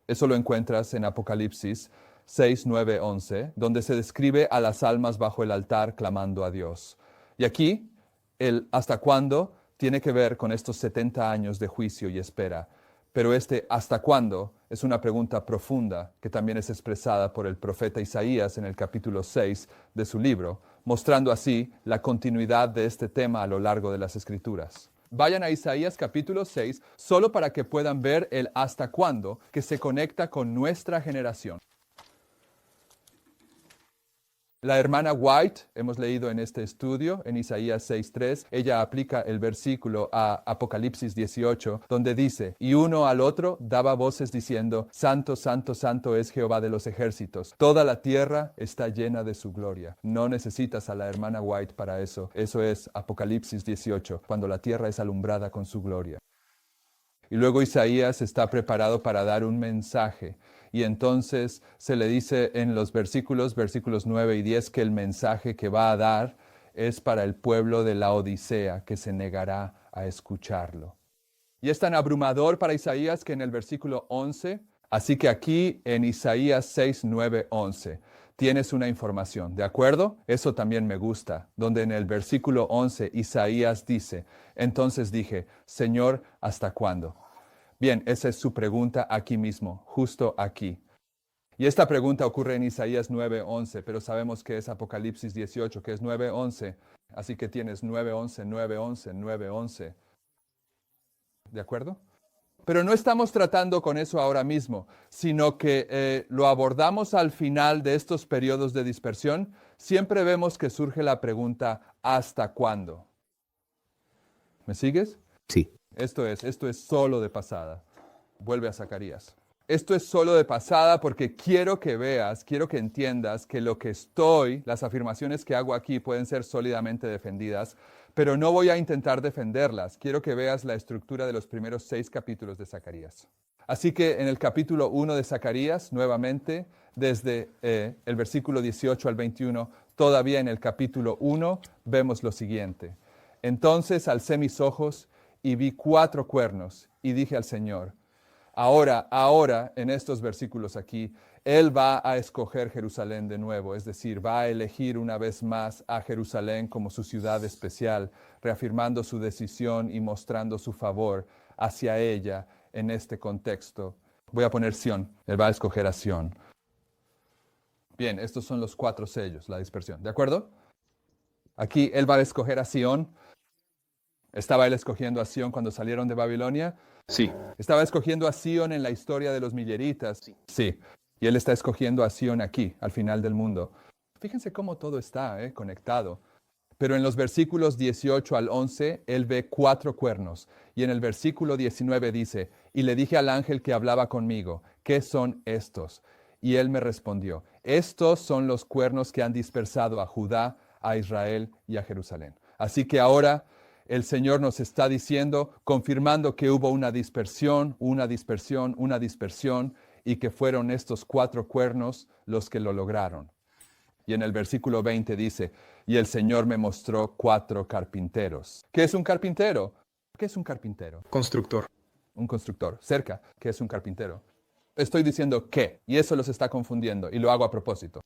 Eso lo encuentras en Apocalipsis 6, 9, 11, donde se describe a las almas bajo el altar clamando a Dios. Y aquí, el ¿hasta cuándo? Tiene que ver con estos 70 años de juicio y espera. Pero este ¿hasta cuándo? Es una pregunta profunda que también es expresada por el profeta Isaías en el capítulo 6 de su libro, mostrando así la continuidad de este tema a lo largo de las Escrituras. Vayan a Isaías capítulo 6 solo para que puedan ver el hasta cuándo que se conecta con nuestra generación. La hermana White, hemos leído en este estudio, en Isaías 6:3, ella aplica el versículo a Apocalipsis 18, donde dice, y uno al otro daba voces diciendo, Santo, Santo, Santo es Jehová de los ejércitos, toda la tierra está llena de su gloria. No necesitas a la hermana White para eso. Eso es Apocalipsis 18, cuando la tierra es alumbrada con su gloria. Y luego Isaías está preparado para dar un mensaje. Y entonces se le dice en los versículos 9 y 10, que el mensaje que va a dar es para el pueblo de la Odisea, que se negará a escucharlo. Y es tan abrumador para Isaías que en el versículo 11, así que aquí en Isaías 6, 9, 11, tienes una información, ¿de acuerdo? Eso también me gusta, donde en el versículo 11 Isaías dice, entonces dije, Señor, ¿hasta cuándo? Bien, esa es su pregunta aquí mismo, justo aquí. Y esta pregunta ocurre en Isaías 9:11, pero sabemos que es Apocalipsis 18, que es 9:11. Así que tienes 9:11, 9:11, 9:11. ¿De acuerdo? Pero no estamos tratando con eso ahora mismo, sino que lo abordamos al final de estos periodos de dispersión. Siempre vemos que surge la pregunta, ¿hasta cuándo? ¿Me sigues? Sí. Esto es solo de pasada. Vuelve a Zacarías. Esto es solo de pasada porque quiero que veas, quiero que entiendas que las afirmaciones que hago aquí pueden ser sólidamente defendidas, pero no voy a intentar defenderlas. Quiero que veas la estructura de los primeros 6 capítulos de Zacarías. Así que en el capítulo 1 de Zacarías, nuevamente, desde el versículo 18 al 21, todavía en el capítulo 1, vemos lo siguiente. Entonces alcé mis ojos y vi 4 cuernos y dije al Señor, ahora, en estos versículos aquí, Él va a escoger Jerusalén de nuevo, es decir, va a elegir una vez más a Jerusalén como su ciudad especial, reafirmando su decisión y mostrando su favor hacia ella en este contexto. Voy a poner Sión, Él va a escoger a Sión. Bien, estos son los 4 sellos, la dispersión, ¿de acuerdo? Aquí Él va a escoger a Sión. ¿Estaba Él escogiendo a Sión cuando salieron de Babilonia? Sí. ¿Estaba escogiendo a Sión en la historia de los milleritas? Sí. Y Él está escogiendo a Sión aquí, al final del mundo. Fíjense cómo todo está conectado. Pero en los versículos 18 al 11, Él ve 4 cuernos. Y en el versículo 19 dice, y le dije al ángel que hablaba conmigo, ¿qué son estos? Y Él me respondió, estos son los cuernos que han dispersado a Judá, a Israel y a Jerusalén. Así que ahora el Señor nos está diciendo, confirmando que hubo una dispersión, y que fueron estos 4 cuernos los que lo lograron. Y en el versículo 20 dice, y el Señor me mostró 4 carpinteros. ¿Qué es un carpintero? ¿Qué es un carpintero? Constructor. Un constructor. Cerca, ¿qué es un carpintero? Estoy diciendo qué, y eso los está confundiendo, y lo hago a propósito.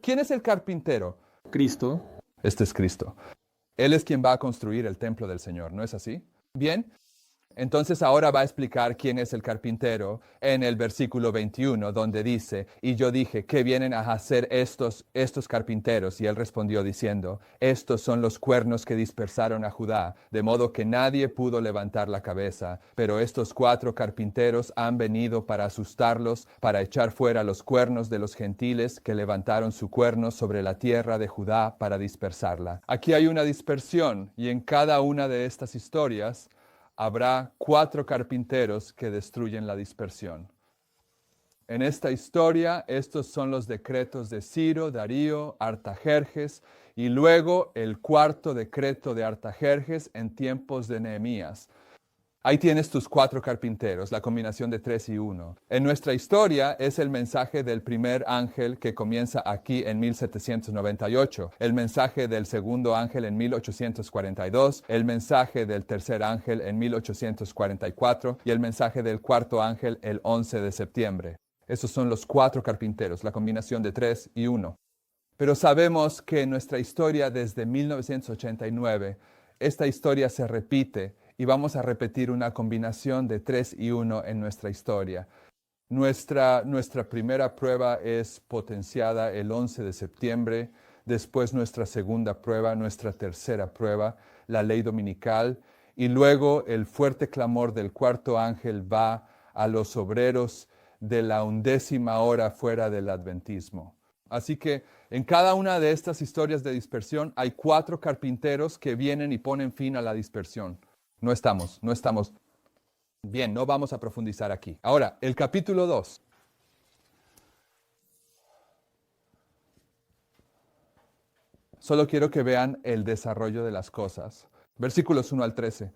¿Quién es el carpintero? Cristo. Este es Cristo. Él es quien va a construir el templo del Señor, ¿no es así? Bien, entonces ahora va a explicar quién es el carpintero en el versículo 21, donde dice, y yo dije, ¿qué vienen a hacer estos carpinteros? Y él respondió diciendo, estos son los cuernos que dispersaron a Judá, de modo que nadie pudo levantar la cabeza, pero estos 4 carpinteros han venido para asustarlos, para echar fuera los cuernos de los gentiles que levantaron su cuerno sobre la tierra de Judá para dispersarla. Aquí hay una dispersión, y en cada una de estas historias, habrá 4 carpinteros que destruyen la dispersión. En esta historia, estos son los decretos de Ciro, Darío, Artajerjes, y luego el 4º decreto de Artajerjes en tiempos de Nehemías. Ahí tienes tus 4 carpinteros, la combinación de 3 y 1. En nuestra historia es el mensaje del primer ángel que comienza aquí en 1798, el mensaje del segundo ángel en 1842, el mensaje del tercer ángel en 1844 y el mensaje del 4º ángel el 11 de septiembre. Esos son los 4 carpinteros, la combinación de 3 y 1. Pero sabemos que en nuestra historia desde 1989, esta historia se repite y vamos a repetir una combinación de 3 y 1 en nuestra historia. Nuestra primera prueba es potenciada el 11 de septiembre, después nuestra segunda prueba, nuestra tercera prueba, la ley dominical, y luego el fuerte clamor del 4º ángel va a los obreros de la 11ª hora fuera del adventismo. Así que en cada una de estas historias de dispersión hay 4 carpinteros que vienen y ponen fin a la dispersión. No estamos. Bien, no vamos a profundizar aquí. Ahora, el capítulo 2. Solo quiero que vean el desarrollo de las cosas. Versículos 1 al 13.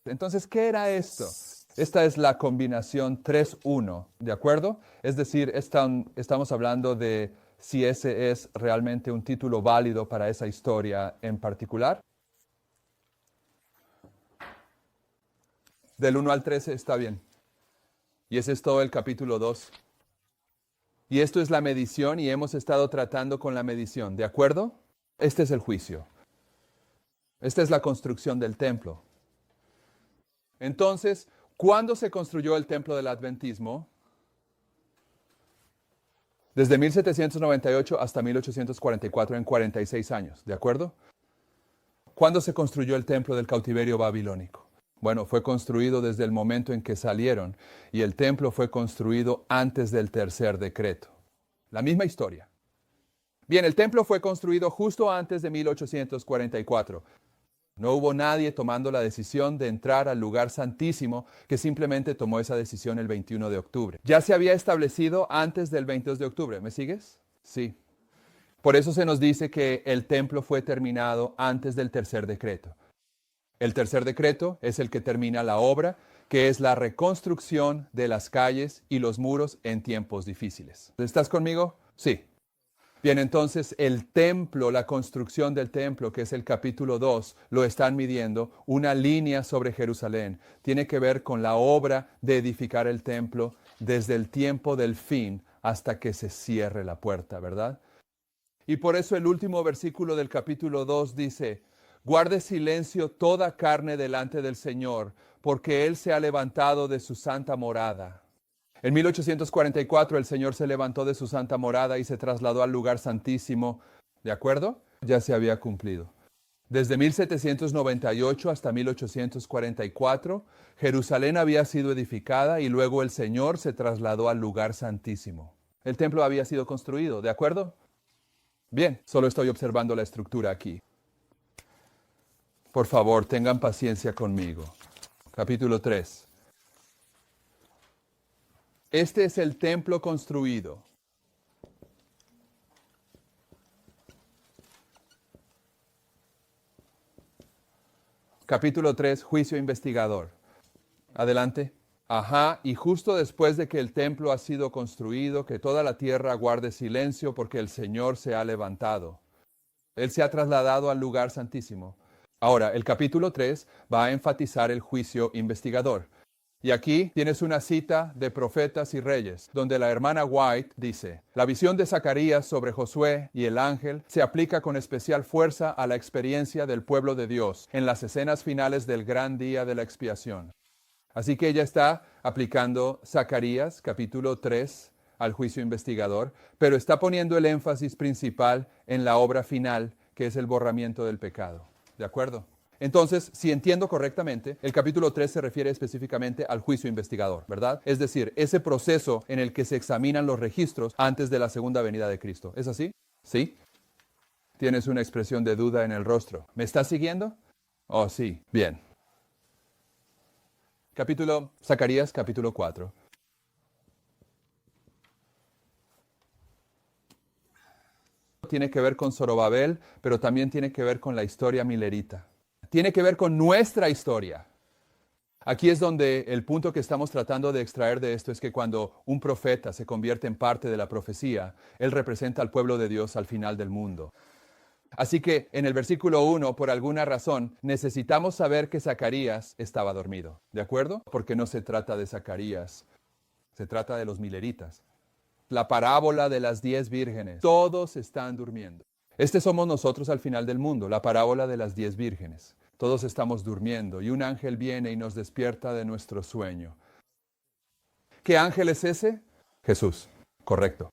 Entonces, ¿qué era esto? Esta es la combinación 3-1, ¿de acuerdo? Es decir, estamos hablando de si ese es realmente un título válido para esa historia en particular. Del 1 al 13 está bien. Y ese es todo el capítulo 2. Y esto es la medición y hemos estado tratando con la medición, ¿de acuerdo? Este es el juicio. Esta es la construcción del templo. Entonces, ¿cuándo se construyó el templo del adventismo? Desde 1798 hasta 1844, en 46 años, ¿de acuerdo? ¿Cuándo se construyó el templo del cautiverio babilónico? Bueno, fue construido desde el momento en que salieron y el templo fue construido antes del tercer decreto. La misma historia. Bien, el templo fue construido justo antes de 1844. No hubo nadie tomando la decisión de entrar al lugar santísimo que simplemente tomó esa decisión el 21 de octubre. Ya se había establecido antes del 22 de octubre. ¿Me sigues? Sí. Por eso se nos dice que el templo fue terminado antes del tercer decreto. El tercer decreto es el que termina la obra, que es la reconstrucción de las calles y los muros en tiempos difíciles. ¿Estás conmigo? Sí. Bien, entonces el templo, la construcción del templo, que es el capítulo 2, lo están midiendo, una línea sobre Jerusalén. Tiene que ver con la obra de edificar el templo desde el tiempo del fin hasta que se cierre la puerta, ¿verdad? Y por eso el último versículo del capítulo 2 dice: guarde silencio toda carne delante del Señor, porque Él se ha levantado de su santa morada. En 1844 el Señor se levantó de su santa morada y se trasladó al lugar santísimo. ¿De acuerdo? Ya se había cumplido. Desde 1798 hasta 1844, Jerusalén había sido edificada y luego el Señor se trasladó al lugar santísimo. El templo había sido construido, ¿de acuerdo? Bien, solo estoy observando la estructura aquí. Por favor, tengan paciencia conmigo. Capítulo 3. Este es el templo construido. Capítulo 3, juicio investigador. Adelante. Ajá, y justo después de que el templo ha sido construido, que toda la tierra guarde silencio porque el Señor se ha levantado. Él se ha trasladado al lugar santísimo. Ahora, el capítulo 3 va a enfatizar el juicio investigador. Y aquí tienes una cita de Profetas y Reyes, donde la hermana White dice: la visión de Zacarías sobre Josué y el ángel se aplica con especial fuerza a la experiencia del pueblo de Dios en las escenas finales del gran día de la expiación. Así que ella está aplicando Zacarías, capítulo 3, al juicio investigador, pero está poniendo el énfasis principal en la obra final, que es el borramiento del pecado. ¿De acuerdo? Entonces, si entiendo correctamente, el capítulo 3 se refiere específicamente al juicio investigador, ¿verdad? Es decir, ese proceso en el que se examinan los registros antes de la segunda venida de Cristo. ¿Es así? ¿Sí? Tienes una expresión de duda en el rostro. ¿Me estás siguiendo? Oh, sí. Bien. Zacarías, capítulo 4. Tiene que ver con Zorobabel, pero también tiene que ver con la historia milerita. Tiene que ver con nuestra historia. Aquí es donde el punto que estamos tratando de extraer de esto es que cuando un profeta se convierte en parte de la profecía, él representa al pueblo de Dios al final del mundo. Así que en el versículo 1, por alguna razón, necesitamos saber que Zacarías estaba dormido. ¿De acuerdo? Porque no se trata de Zacarías, se trata de los mileritas. La parábola de las 10 vírgenes. Todos están durmiendo. Este somos nosotros al final del mundo, la parábola de las 10 vírgenes. Todos estamos durmiendo y un ángel viene y nos despierta de nuestro sueño. ¿Qué ángel es ese? Jesús. Correcto.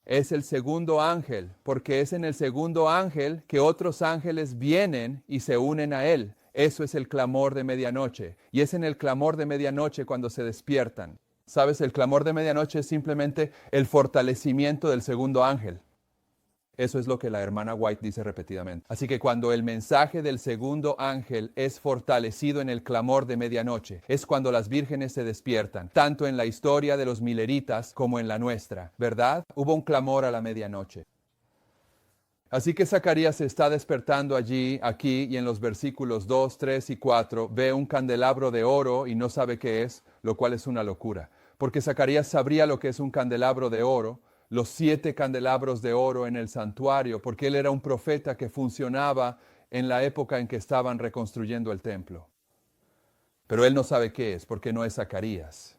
Es el segundo ángel, porque es en el segundo ángel que otros ángeles vienen y se unen a él. Eso es el clamor de medianoche. Y es en el clamor de medianoche cuando se despiertan. ¿Sabes? El clamor de medianoche es simplemente el fortalecimiento del segundo ángel. Eso es lo que la hermana White dice repetidamente. Así que cuando el mensaje del segundo ángel es fortalecido en el clamor de medianoche, es cuando las vírgenes se despiertan, tanto en la historia de los mileritas como en la nuestra, ¿verdad? Hubo un clamor a la medianoche. Así que Zacarías se está despertando allí, aquí, y en los versículos 2, 3 y 4 ve un candelabro de oro y no sabe qué es, lo cual es una locura. Porque Zacarías sabría lo que es un candelabro de oro, los 7 candelabros de oro en el santuario, porque él era un profeta que funcionaba en la época en que estaban reconstruyendo el templo. Pero él no sabe qué es, porque no es Zacarías.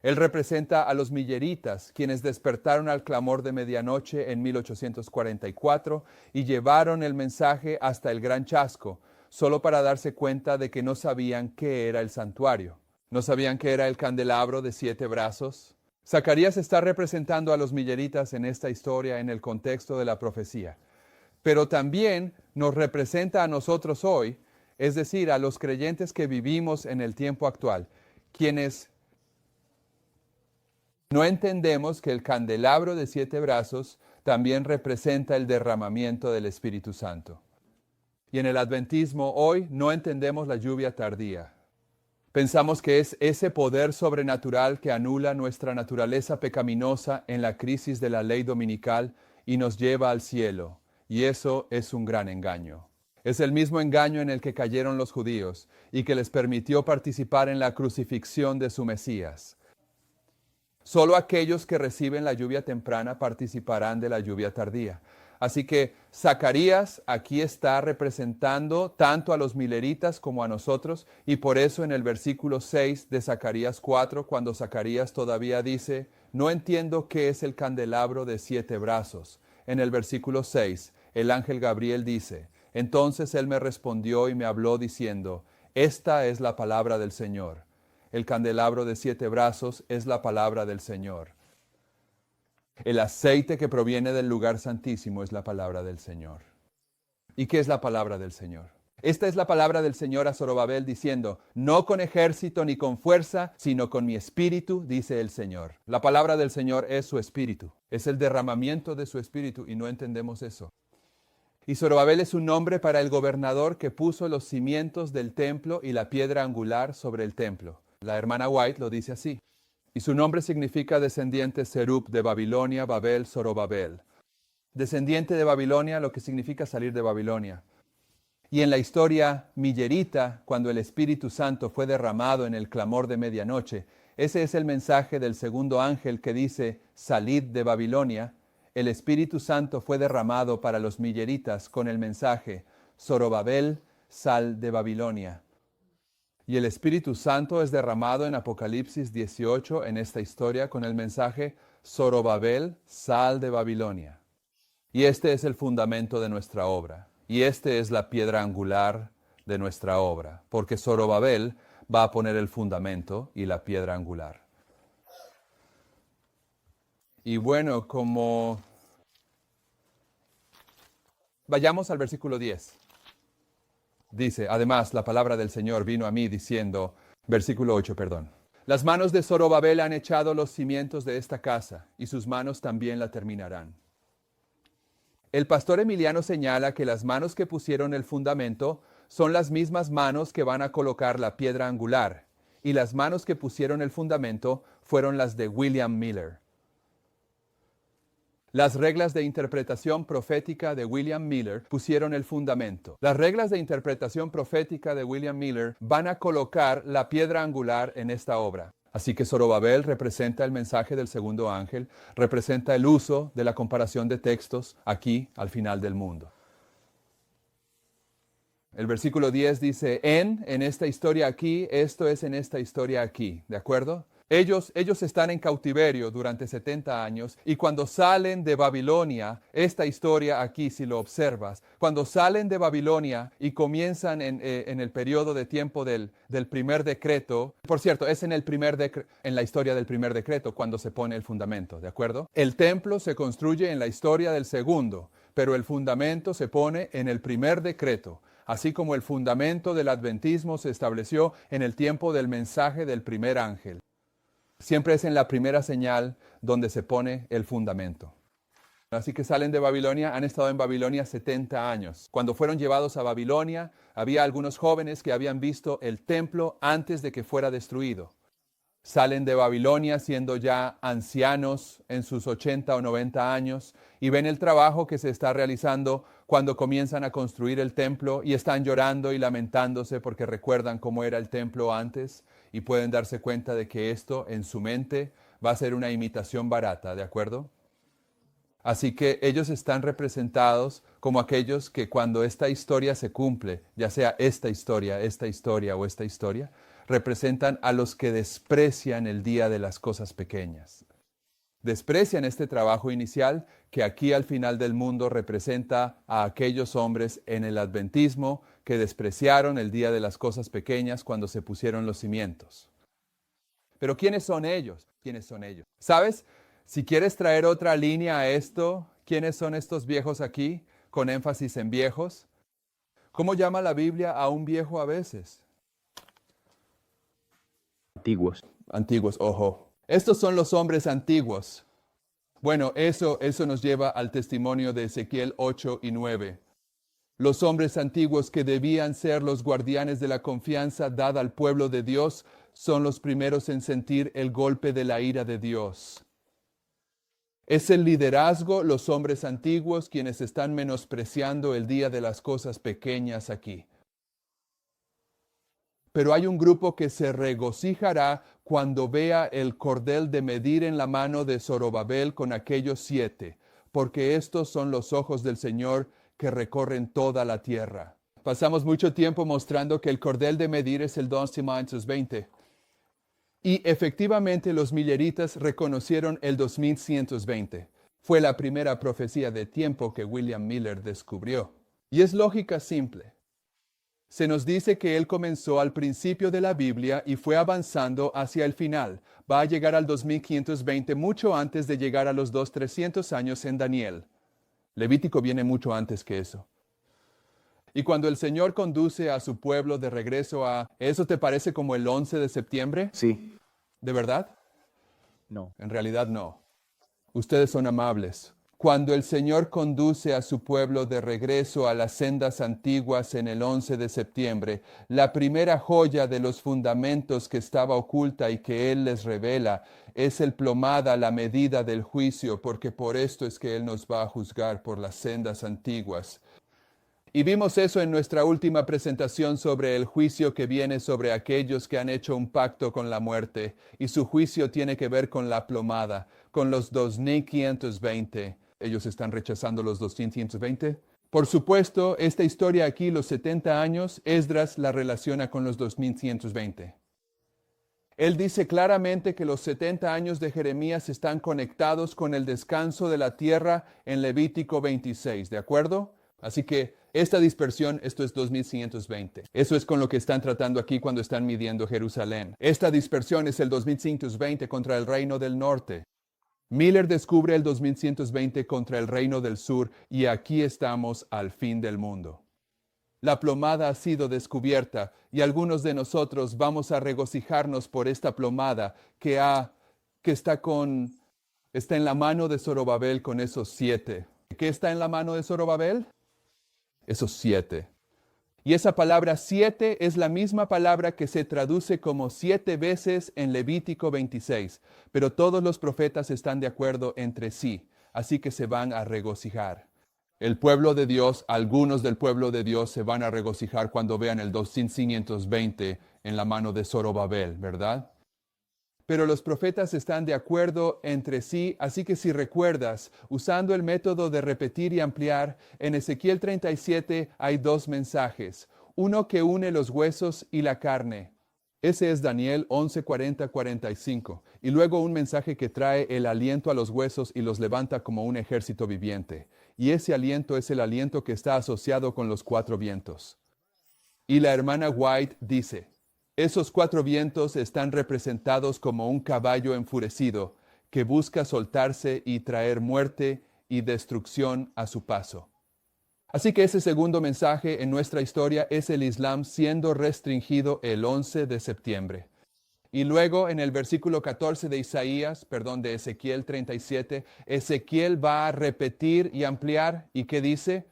Él representa a los milleritas, quienes despertaron al clamor de medianoche en 1844 y llevaron el mensaje hasta el gran chasco, solo para darse cuenta de que no sabían qué era el santuario. No sabían qué era el candelabro de 7 brazos. Zacarías está representando a los milleritas en esta historia en el contexto de la profecía. Pero también nos representa a nosotros hoy, es decir, a los creyentes que vivimos en el tiempo actual, quienes no entendemos que el candelabro de 7 brazos también representa el derramamiento del Espíritu Santo. Y en el adventismo hoy no entendemos la lluvia tardía. Pensamos que es ese poder sobrenatural que anula nuestra naturaleza pecaminosa en la crisis de la ley dominical y nos lleva al cielo. Y eso es un gran engaño. Es el mismo engaño en el que cayeron los judíos y que les permitió participar en la crucifixión de su Mesías. Solo aquellos que reciben la lluvia temprana participarán de la lluvia tardía. Así que Zacarías aquí está representando tanto a los mileritas como a nosotros, y por eso en el versículo 6 de Zacarías 4, cuando Zacarías todavía dice, no entiendo qué es el candelabro de 7 brazos. En el versículo 6, el ángel Gabriel dice, entonces él me respondió y me habló diciendo, esta es la palabra del Señor. El candelabro de 7 brazos es la palabra del Señor. El aceite que proviene del lugar santísimo es la palabra del Señor. ¿Y qué es la palabra del Señor? Esta es la palabra del Señor a Zorobabel diciendo, no con ejército ni con fuerza, sino con mi espíritu, dice el Señor. La palabra del Señor es su espíritu, es el derramamiento de su espíritu y no entendemos eso. Y Zorobabel es un nombre para el gobernador que puso los cimientos del templo y la piedra angular sobre el templo. La hermana White lo dice así. Y su nombre significa descendiente Serub de Babilonia, Babel, Zorobabel. Descendiente de Babilonia, lo que significa salir de Babilonia. Y en la historia millerita, cuando el Espíritu Santo fue derramado en el clamor de medianoche, ese es el mensaje del segundo ángel que dice, salid de Babilonia. El Espíritu Santo fue derramado para los milleritas con el mensaje, Zorobabel, sal de Babilonia. Y el Espíritu Santo es derramado en Apocalipsis 18 en esta historia con el mensaje Zorobabel, sal de Babilonia. Y este es el fundamento de nuestra obra. Y este es la piedra angular de nuestra obra. Porque Zorobabel va a poner el fundamento y la piedra angular. Y bueno, vayamos al versículo 10. Dice, además, la palabra del Señor vino a mí diciendo, versículo 8, perdón. Las manos de Zorobabel han echado los cimientos de esta casa, y sus manos también la terminarán. El pastor Emiliano señala que las manos que pusieron el fundamento son las mismas manos que van a colocar la piedra angular, y las manos que pusieron el fundamento fueron las de William Miller. Las reglas de interpretación profética de William Miller pusieron el fundamento. Las reglas de interpretación profética de William Miller van a colocar la piedra angular en esta obra. Así que Zorobabel representa el mensaje del segundo ángel, representa el uso de la comparación de textos aquí al final del mundo. El versículo 10 dice, en esta historia aquí, esto es en esta historia aquí, ¿de acuerdo? Ellos están en cautiverio durante 70 años y cuando salen de Babilonia, esta historia aquí, si lo observas, cuando salen de Babilonia y comienzan en el periodo de tiempo del primer decreto, por cierto, es en la historia del primer decreto cuando se pone el fundamento, ¿de acuerdo? El templo se construye en la historia del segundo, pero el fundamento se pone en el primer decreto. Así como el fundamento del adventismo se estableció en el tiempo del mensaje del primer ángel. Siempre es en la primera señal donde se pone el fundamento. Así que salen de Babilonia, han estado en Babilonia 70 años. Cuando fueron llevados a Babilonia, había algunos jóvenes que habían visto el templo antes de que fuera destruido. Salen de Babilonia siendo ya ancianos en sus 80 o 90 años y ven el trabajo que se está realizando cuando comienzan a construir el templo y están llorando y lamentándose porque recuerdan cómo era el templo antes y pueden darse cuenta de que esto en su mente va a ser una imitación barata, ¿de acuerdo? Así que ellos están representados como aquellos que cuando esta historia se cumple, ya sea esta historia o esta historia, representan a los que desprecian el día de las cosas pequeñas. Desprecian este trabajo inicial que aquí al final del mundo representa a aquellos hombres en el adventismo que despreciaron el día de las cosas pequeñas cuando se pusieron los cimientos. Pero ¿quiénes son ellos? ¿Quiénes son ellos? ¿Sabes? Si quieres traer otra línea a esto, ¿quiénes son estos viejos aquí? Con énfasis en viejos. ¿Cómo llama la Biblia a un viejo a veces? Antiguos. Antiguos, ojo. Estos son los hombres antiguos. Bueno, eso nos lleva al testimonio de Ezequiel 8 y 9. Los hombres antiguos que debían ser los guardianes de la confianza dada al pueblo de Dios son los primeros en sentir el golpe de la ira de Dios. Es el liderazgo, los hombres antiguos, quienes están menospreciando el día de las cosas pequeñas aquí. Pero hay un grupo que se regocijará cuando vea el cordel de medir en la mano de Zorobabel con aquellos 7, porque estos son los ojos del Señor que recorren toda la tierra. Pasamos mucho tiempo mostrando que el cordel de medir es el 2120. Y efectivamente los milleritas reconocieron el 2120. Fue la primera profecía de tiempo que William Miller descubrió. Y es lógica simple. Se nos dice que él comenzó al principio de la Biblia y fue avanzando hacia el final. Va a llegar al 2520 mucho antes de llegar a los 300 años en Daniel. Levítico viene mucho antes que eso. Y cuando el Señor conduce a su pueblo de regreso a... ¿Eso te parece como el 11 de septiembre? Sí. ¿De verdad? No. En realidad no. Ustedes son amables. Cuando el Señor conduce a su pueblo de regreso a las sendas antiguas en el 11 de septiembre, la primera joya de los fundamentos que estaba oculta y que Él les revela es el plomada, la medida del juicio, porque por esto es que Él nos va a juzgar por las sendas antiguas. Y vimos eso en nuestra última presentación sobre el juicio que viene sobre aquellos que han hecho un pacto con la muerte, y su juicio tiene que ver con la plomada, con los 2520. ¿Ellos están rechazando los 2520? Por supuesto, esta historia aquí, los 70 años, Esdras la relaciona con los 2120. Él dice claramente que los 70 años de Jeremías están conectados con el descanso de la tierra en Levítico 26, ¿de acuerdo? Así que esta dispersión, esto es 2520. Eso es con lo que están tratando aquí cuando están midiendo Jerusalén. Esta dispersión es el 2520 contra el reino del norte. Miller descubre el 2120 contra el reino del sur y aquí estamos al fin del mundo. La plomada ha sido descubierta y algunos de nosotros vamos a regocijarnos por esta plomada que está en la mano de Zorobabel con esos 7. ¿Qué está en la mano de Zorobabel? Esos 7. Y esa palabra 7 es la misma palabra que se traduce como 7 veces en Levítico 26. Pero todos los profetas están de acuerdo entre sí, así que se van a regocijar. El pueblo de Dios, algunos del pueblo de Dios se van a regocijar cuando vean el 2520 en la mano de Zorobabel, ¿verdad? Pero los profetas están de acuerdo entre sí, así que si recuerdas, usando el método de repetir y ampliar, en Ezequiel 37 hay 2 mensajes, uno que une los huesos y la carne. Ese es Daniel 11:40-45, y luego un mensaje que trae el aliento a los huesos y los levanta como un ejército viviente. Y ese aliento es el aliento que está asociado con los 4 vientos. Y la hermana White dice, esos 4 vientos están representados como un caballo enfurecido que busca soltarse y traer muerte y destrucción a su paso. Así que ese segundo mensaje en nuestra historia es el Islam siendo restringido el 11 de septiembre. Y luego en el versículo 14 de de Ezequiel 37, Ezequiel va a repetir y ampliar. ¿Y qué dice?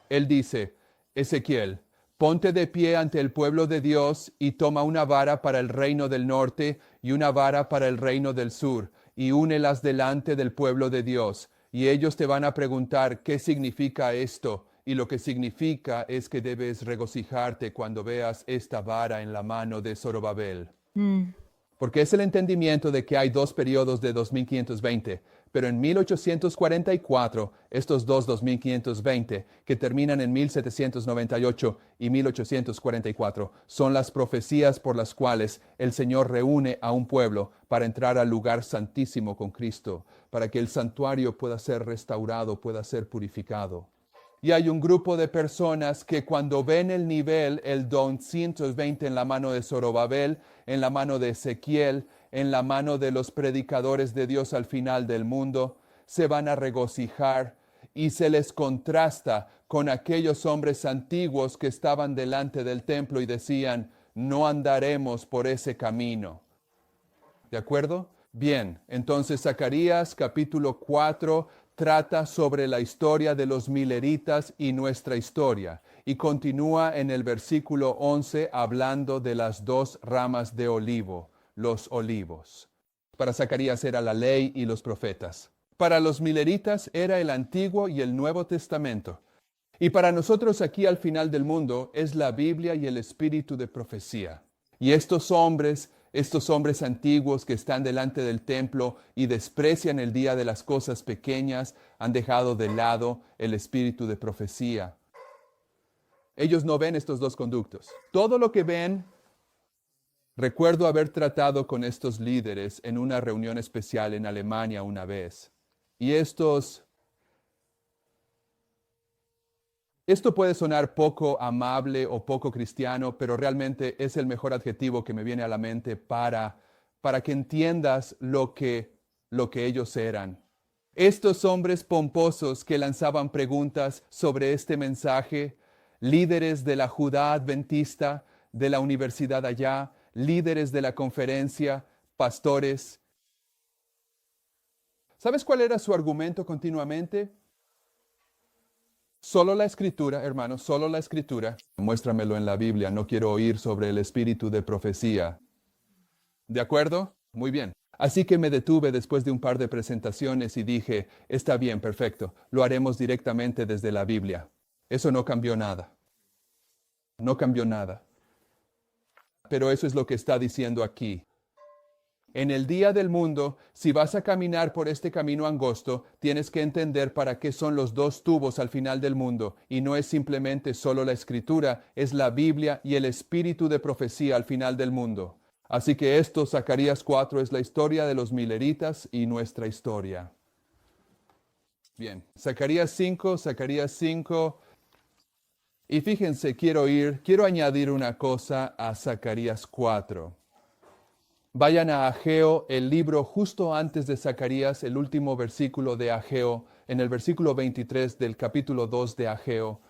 Él dice, Ezequiel, ponte de pie ante el pueblo de Dios y toma una vara para el reino del norte y una vara para el reino del sur, y únelas delante del pueblo de Dios. Y ellos te van a preguntar, ¿qué significa esto? Y lo que significa es que debes regocijarte cuando veas esta vara en la mano de Zorobabel. Porque es el entendimiento de que hay 2 periodos de 2520, pero en 1844, estos 2520, que terminan en 1798 y 1844, son las profecías por las cuales el Señor reúne a un pueblo para entrar al lugar santísimo con Cristo, para que el santuario pueda ser restaurado, pueda ser purificado. Y hay un grupo de personas que cuando ven el nivel, el 220 en la mano de Zorobabel, en la mano de Ezequiel, en la mano de los predicadores de Dios al final del mundo, se van a regocijar y se les contrasta con aquellos hombres antiguos que estaban delante del templo y decían, no andaremos por ese camino. ¿De acuerdo? Bien, entonces Zacarías capítulo 4 trata sobre la historia de los mileritas y nuestra historia, y continúa en el versículo 11 hablando de las dos ramas de olivo, los olivos. Para Zacarías era la ley y los profetas. Para los mileritas era el Antiguo y el Nuevo Testamento. Y para nosotros aquí al final del mundo es la Biblia y el espíritu de profecía. Y estos hombres antiguos que están delante del templo y desprecian el día de las cosas pequeñas, han dejado de lado el espíritu de profecía. Ellos no ven estos dos conductos. Todo lo que ven, recuerdo haber tratado con estos líderes en una reunión especial en Alemania una vez. Y esto puede sonar poco amable o poco cristiano, pero realmente es el mejor adjetivo que me viene a la mente para que entiendas lo que ellos eran. Estos hombres pomposos que lanzaban preguntas sobre este mensaje, líderes de la Judá Adventista, de la universidad allá, líderes de la conferencia, pastores. ¿Sabes cuál era su argumento continuamente? Solo la Escritura, hermanos, solo la Escritura. Muéstramelo en la Biblia, no quiero oír sobre el espíritu de profecía. ¿De acuerdo? Muy bien. Así que me detuve después de un par de presentaciones y dije, está bien, perfecto, lo haremos directamente desde la Biblia. Eso no cambió nada. No cambió nada. Pero eso es lo que está diciendo aquí. En el día del mundo, si vas a caminar por este camino angosto, tienes que entender para qué son los dos tubos al final del mundo. Y no es simplemente solo la Escritura, es la Biblia y el espíritu de profecía al final del mundo. Así que esto, Zacarías 4, es la historia de los mileritas y nuestra historia. Bien, Zacarías 5. Y fíjense, quiero añadir una cosa a Zacarías 4. Vayan a Ageo, el libro justo antes de Zacarías, el último versículo de Ageo, en el versículo 23 del capítulo 2 de Ageo.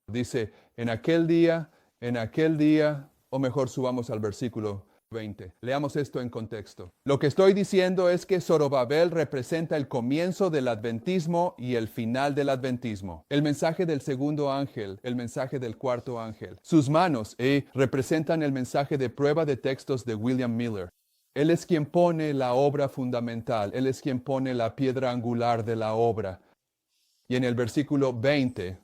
Dice, en aquel día, o mejor subamos al versículo 20. Leamos esto en contexto. Lo que estoy diciendo es que Zorobabel representa el comienzo del adventismo y el final del adventismo. El mensaje del segundo ángel, el mensaje del cuarto ángel. Sus manos representan el mensaje de prueba de textos de William Miller. Él es quien pone la obra fundamental, él es quien pone la piedra angular de la obra. Y en el versículo 20,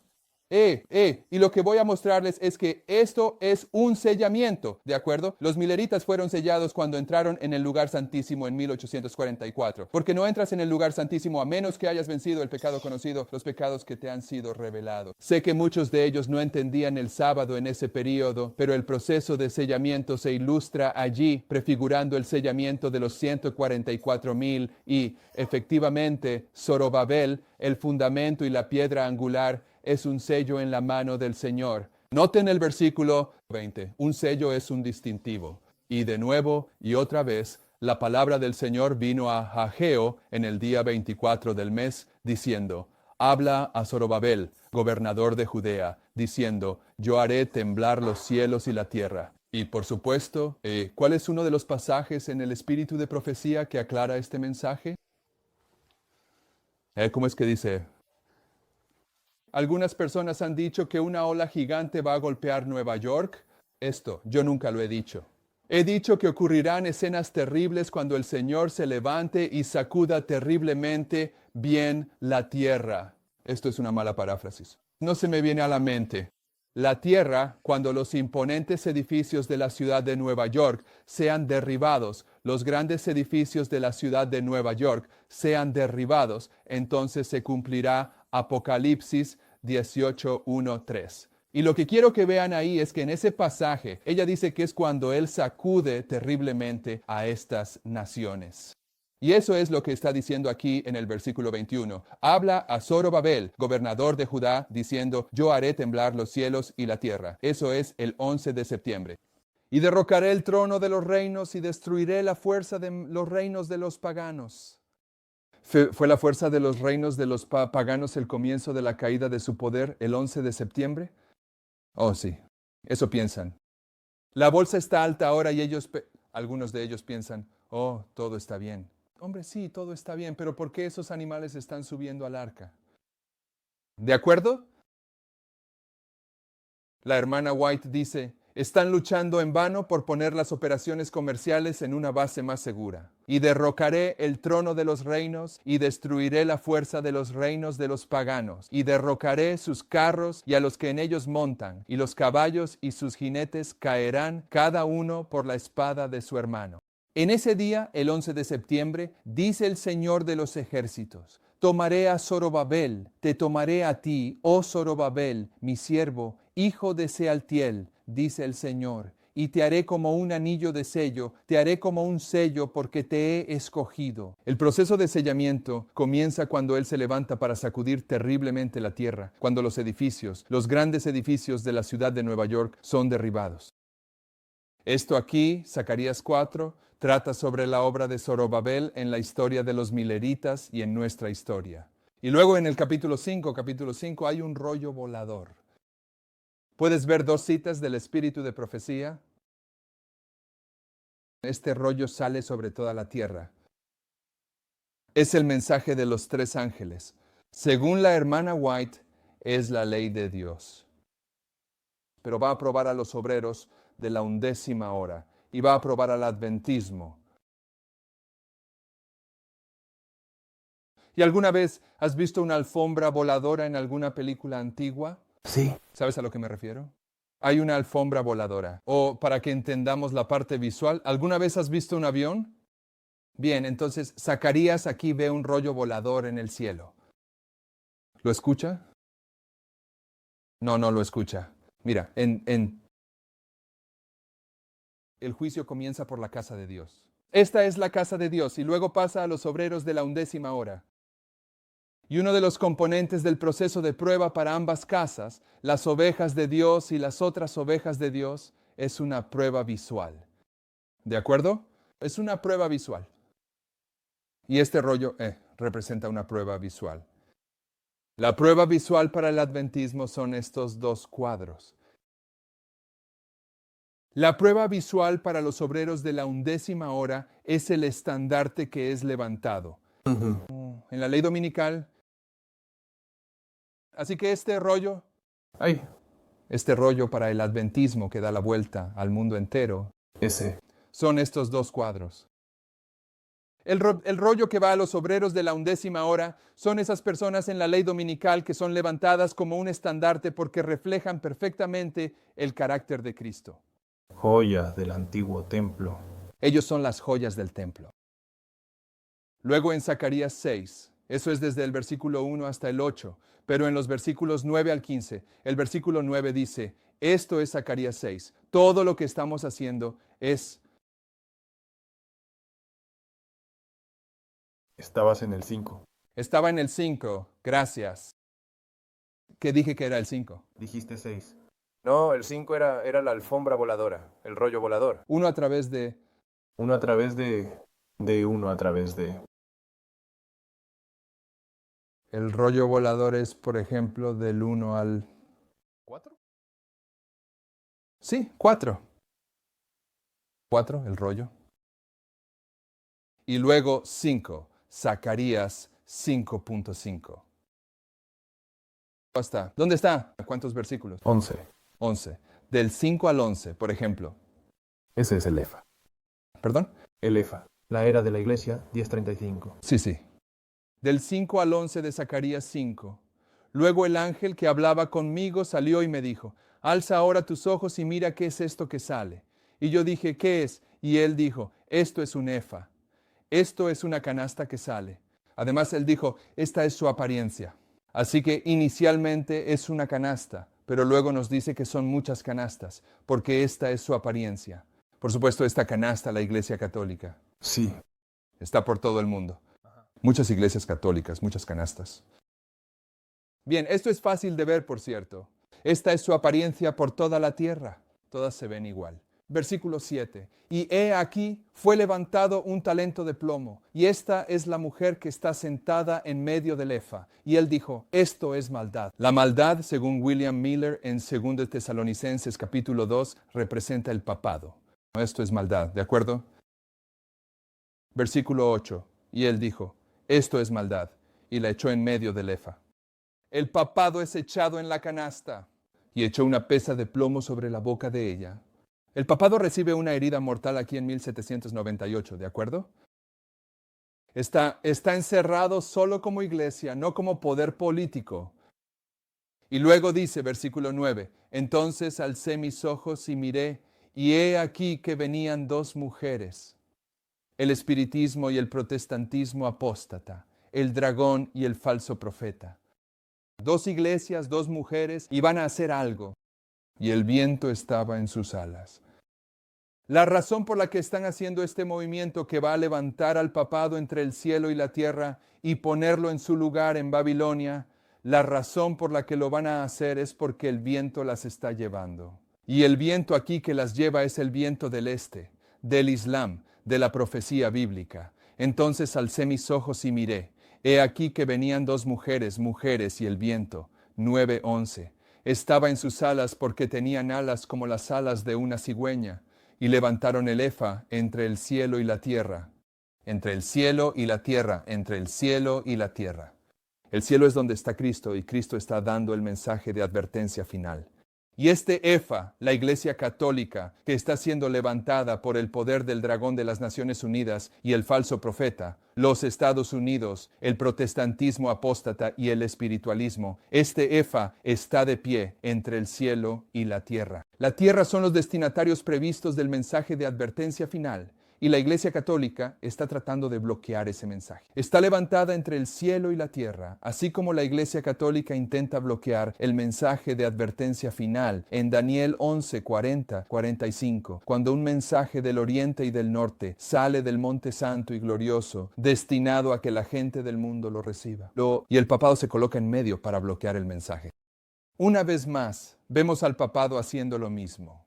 y lo que voy a mostrarles es que esto es un sellamiento, ¿de acuerdo? Los mileritas fueron sellados cuando entraron en el lugar santísimo en 1844, porque no entras en el lugar santísimo a menos que hayas vencido el pecado conocido, los pecados que te han sido revelados. Sé que muchos de ellos no entendían el sábado en ese periodo, pero el proceso de sellamiento se ilustra allí, prefigurando el sellamiento de los 144,000 y, efectivamente, Zorobabel, el fundamento y la piedra angular, es un sello en la mano del Señor. Noten el versículo 20. Un sello es un distintivo. Y de nuevo y otra vez, la palabra del Señor vino a Ageo en el día 24 del mes, diciendo, habla a Zorobabel, gobernador de Judea, diciendo, yo haré temblar los cielos y la tierra. Y por supuesto, ¿cuál es uno de los pasajes en el espíritu de profecía que aclara este mensaje? ¿Cómo es que dice? Algunas personas han dicho que una ola gigante va a golpear Nueva York. Esto, yo nunca lo he dicho. He dicho que ocurrirán escenas terribles cuando el Señor se levante y sacuda terriblemente bien la tierra. Esto es una mala paráfrasis. No se me viene a la mente. La tierra, cuando los imponentes edificios de la ciudad de Nueva York sean derribados, los grandes edificios de la ciudad de Nueva York sean derribados, entonces se cumplirá Apocalipsis 18:1-3. Y lo que quiero que vean ahí es que en ese pasaje, ella dice que es cuando Él sacude terriblemente a estas naciones. Y eso es lo que está diciendo aquí en el versículo 21. Habla a Zorobabel, gobernador de Judá, diciendo, yo haré temblar los cielos y la tierra. Eso es el 11 de septiembre. Y derrocaré el trono de los reinos y destruiré la fuerza de los reinos de los paganos. ¿Fue la fuerza de los reinos de los paganos el comienzo de la caída de su poder el 11 de septiembre? Oh, sí, eso piensan. La bolsa está alta ahora y algunos de ellos piensan, oh, todo está bien. Hombre, sí, todo está bien, pero ¿por qué esos animales están subiendo al arca? ¿De acuerdo? La hermana White dice, están luchando en vano por poner las operaciones comerciales en una base más segura. Y derrocaré el trono de los reinos y destruiré la fuerza de los reinos de los paganos. Y derrocaré sus carros y a los que en ellos montan. Y los caballos y sus jinetes caerán cada uno por la espada de su hermano. En ese día, el 11 de septiembre, dice el Señor de los ejércitos, tomaré a Zorobabel, te tomaré a ti, oh Zorobabel, mi siervo, hijo de Sealtiel, dice el Señor, y te haré como un anillo de sello, te haré como un sello porque te he escogido. El proceso de sellamiento comienza cuando Él se levanta para sacudir terriblemente la tierra, cuando los edificios, los grandes edificios de la ciudad de Nueva York son derribados. Esto aquí, Zacarías 4, trata sobre la obra de Zorobabel en la historia de los mileritas y en nuestra historia. Y luego en el capítulo 5, hay un rollo volador. ¿Puedes ver dos citas del espíritu de profecía? Este rollo sale sobre toda la tierra. Es el mensaje de los tres ángeles. Según la hermana White, es la ley de Dios. Pero va a probar a los obreros de la 11ª hora y va a probar al adventismo. ¿Y alguna vez has visto una alfombra voladora en alguna película antigua? Sí. ¿Sabes a lo que me refiero? Hay una alfombra voladora. O para que entendamos la parte visual, ¿alguna vez has visto un avión? Bien, entonces Zacarías aquí ve un rollo volador en el cielo. ¿Lo escucha? No lo escucha. Mira, el juicio comienza por la casa de Dios. Esta es la casa de Dios y luego pasa a los obreros de la 11ª hora. Y uno de los componentes del proceso de prueba para ambas casas, las ovejas de Dios y las otras ovejas de Dios, es una prueba visual. ¿De acuerdo? Es una prueba visual. Y este rollo representa una prueba visual. La prueba visual para el adventismo son estos dos cuadros. La prueba visual para los obreros de la 11ª hora es el estandarte que es levantado. En la ley dominical. Así que este rollo para el adventismo que da la vuelta al mundo entero, son estos dos cuadros. El rollo que va a los obreros de la 11ª hora son esas personas en la ley dominical que son levantadas como un estandarte porque reflejan perfectamente el carácter de Cristo. Joyas del antiguo templo. Ellos son las joyas del templo. Luego en Zacarías 6, eso es desde el versículo 1 hasta el 8, pero en los versículos 9 al 15, el versículo 9 dice, esto es Zacarías 6, todo lo que estamos haciendo es... Estabas en el 5. Estaba en el 5, gracias. ¿Qué dije que era el 5? Dijiste 6. No, el 5 era la alfombra voladora, el rollo volador. Uno a través de... Uno a través de uno a través de... El rollo volador es, por ejemplo, del 1 al... ¿4? Sí, 4. 4, el rollo. Y luego 5, Zacarías 5.5. ¿Dónde está? ¿Cuántos versículos? 11. 11. Del 5 al 11, por ejemplo. Ese es el Efa. ¿Perdón? El Efa. La era de la iglesia, 10:35. Sí. Del 5 al 11 de Zacarías 5. Luego el ángel que hablaba conmigo salió y me dijo, alza ahora tus ojos y mira qué es esto que sale. Y yo dije, ¿qué es? Y él dijo, esto es un efa. Esto es una canasta que sale. Además él dijo, esta es su apariencia. Así que inicialmente es una canasta, pero luego nos dice que son muchas canastas, porque esta es su apariencia. Por supuesto, esta canasta, la Iglesia Católica. Sí. Está por todo el mundo. Muchas iglesias católicas, muchas canastas. Bien, esto es fácil de ver, por cierto. Esta es su apariencia por toda la tierra. Todas se ven igual. Versículo 7. Y he aquí, fue levantado un talento de plomo, y esta es la mujer que está sentada en medio del efa. Y él dijo, esto es maldad. La maldad, según William Miller en 2 Tesalonicenses capítulo 2, representa el papado. Esto es maldad, ¿de acuerdo? Versículo 8. Y él dijo, esto es maldad, y la echó en medio del efa. El papado es echado en la canasta, y echó una pesa de plomo sobre la boca de ella. El papado recibe una herida mortal aquí en 1798, ¿de acuerdo? Está encerrado solo como iglesia, no como poder político. Y luego dice, versículo 9, entonces alcé mis ojos y miré, y he aquí que venían dos mujeres, el espiritismo y el protestantismo apóstata, el dragón y el falso profeta. Dos iglesias, dos mujeres, iban a hacer algo, y el viento estaba en sus alas. La razón por la que están haciendo este movimiento que va a levantar al papado entre el cielo y la tierra y ponerlo en su lugar en Babilonia, la razón por la que lo van a hacer es porque el viento las está llevando. Y el viento aquí que las lleva es el viento del este, del Islam, de la profecía bíblica. Entonces alcé mis ojos y miré. He aquí que venían dos mujeres y el viento. 9:11. Estaba en sus alas porque tenían alas como las alas de una cigüeña. Y levantaron el efa entre el cielo y la tierra. Entre el cielo y la tierra, entre el cielo y la tierra. El cielo es donde está Cristo y Cristo está dando el mensaje de advertencia final. Y este efa, la Iglesia Católica, que está siendo levantada por el poder del dragón de las Naciones Unidas y el falso profeta, los Estados Unidos, el protestantismo apóstata y el espiritualismo, este efa está de pie entre el cielo y la tierra. La tierra son los destinatarios previstos del mensaje de advertencia final. Y la Iglesia Católica está tratando de bloquear ese mensaje. Está levantada entre el cielo y la tierra, así como la Iglesia Católica intenta bloquear el mensaje de advertencia final en Daniel 11, 40, 45, cuando un mensaje del oriente y del norte sale del monte santo y glorioso, destinado a que la gente del mundo lo reciba. Y el papado se coloca en medio para bloquear el mensaje. Una vez más, vemos al papado haciendo lo mismo.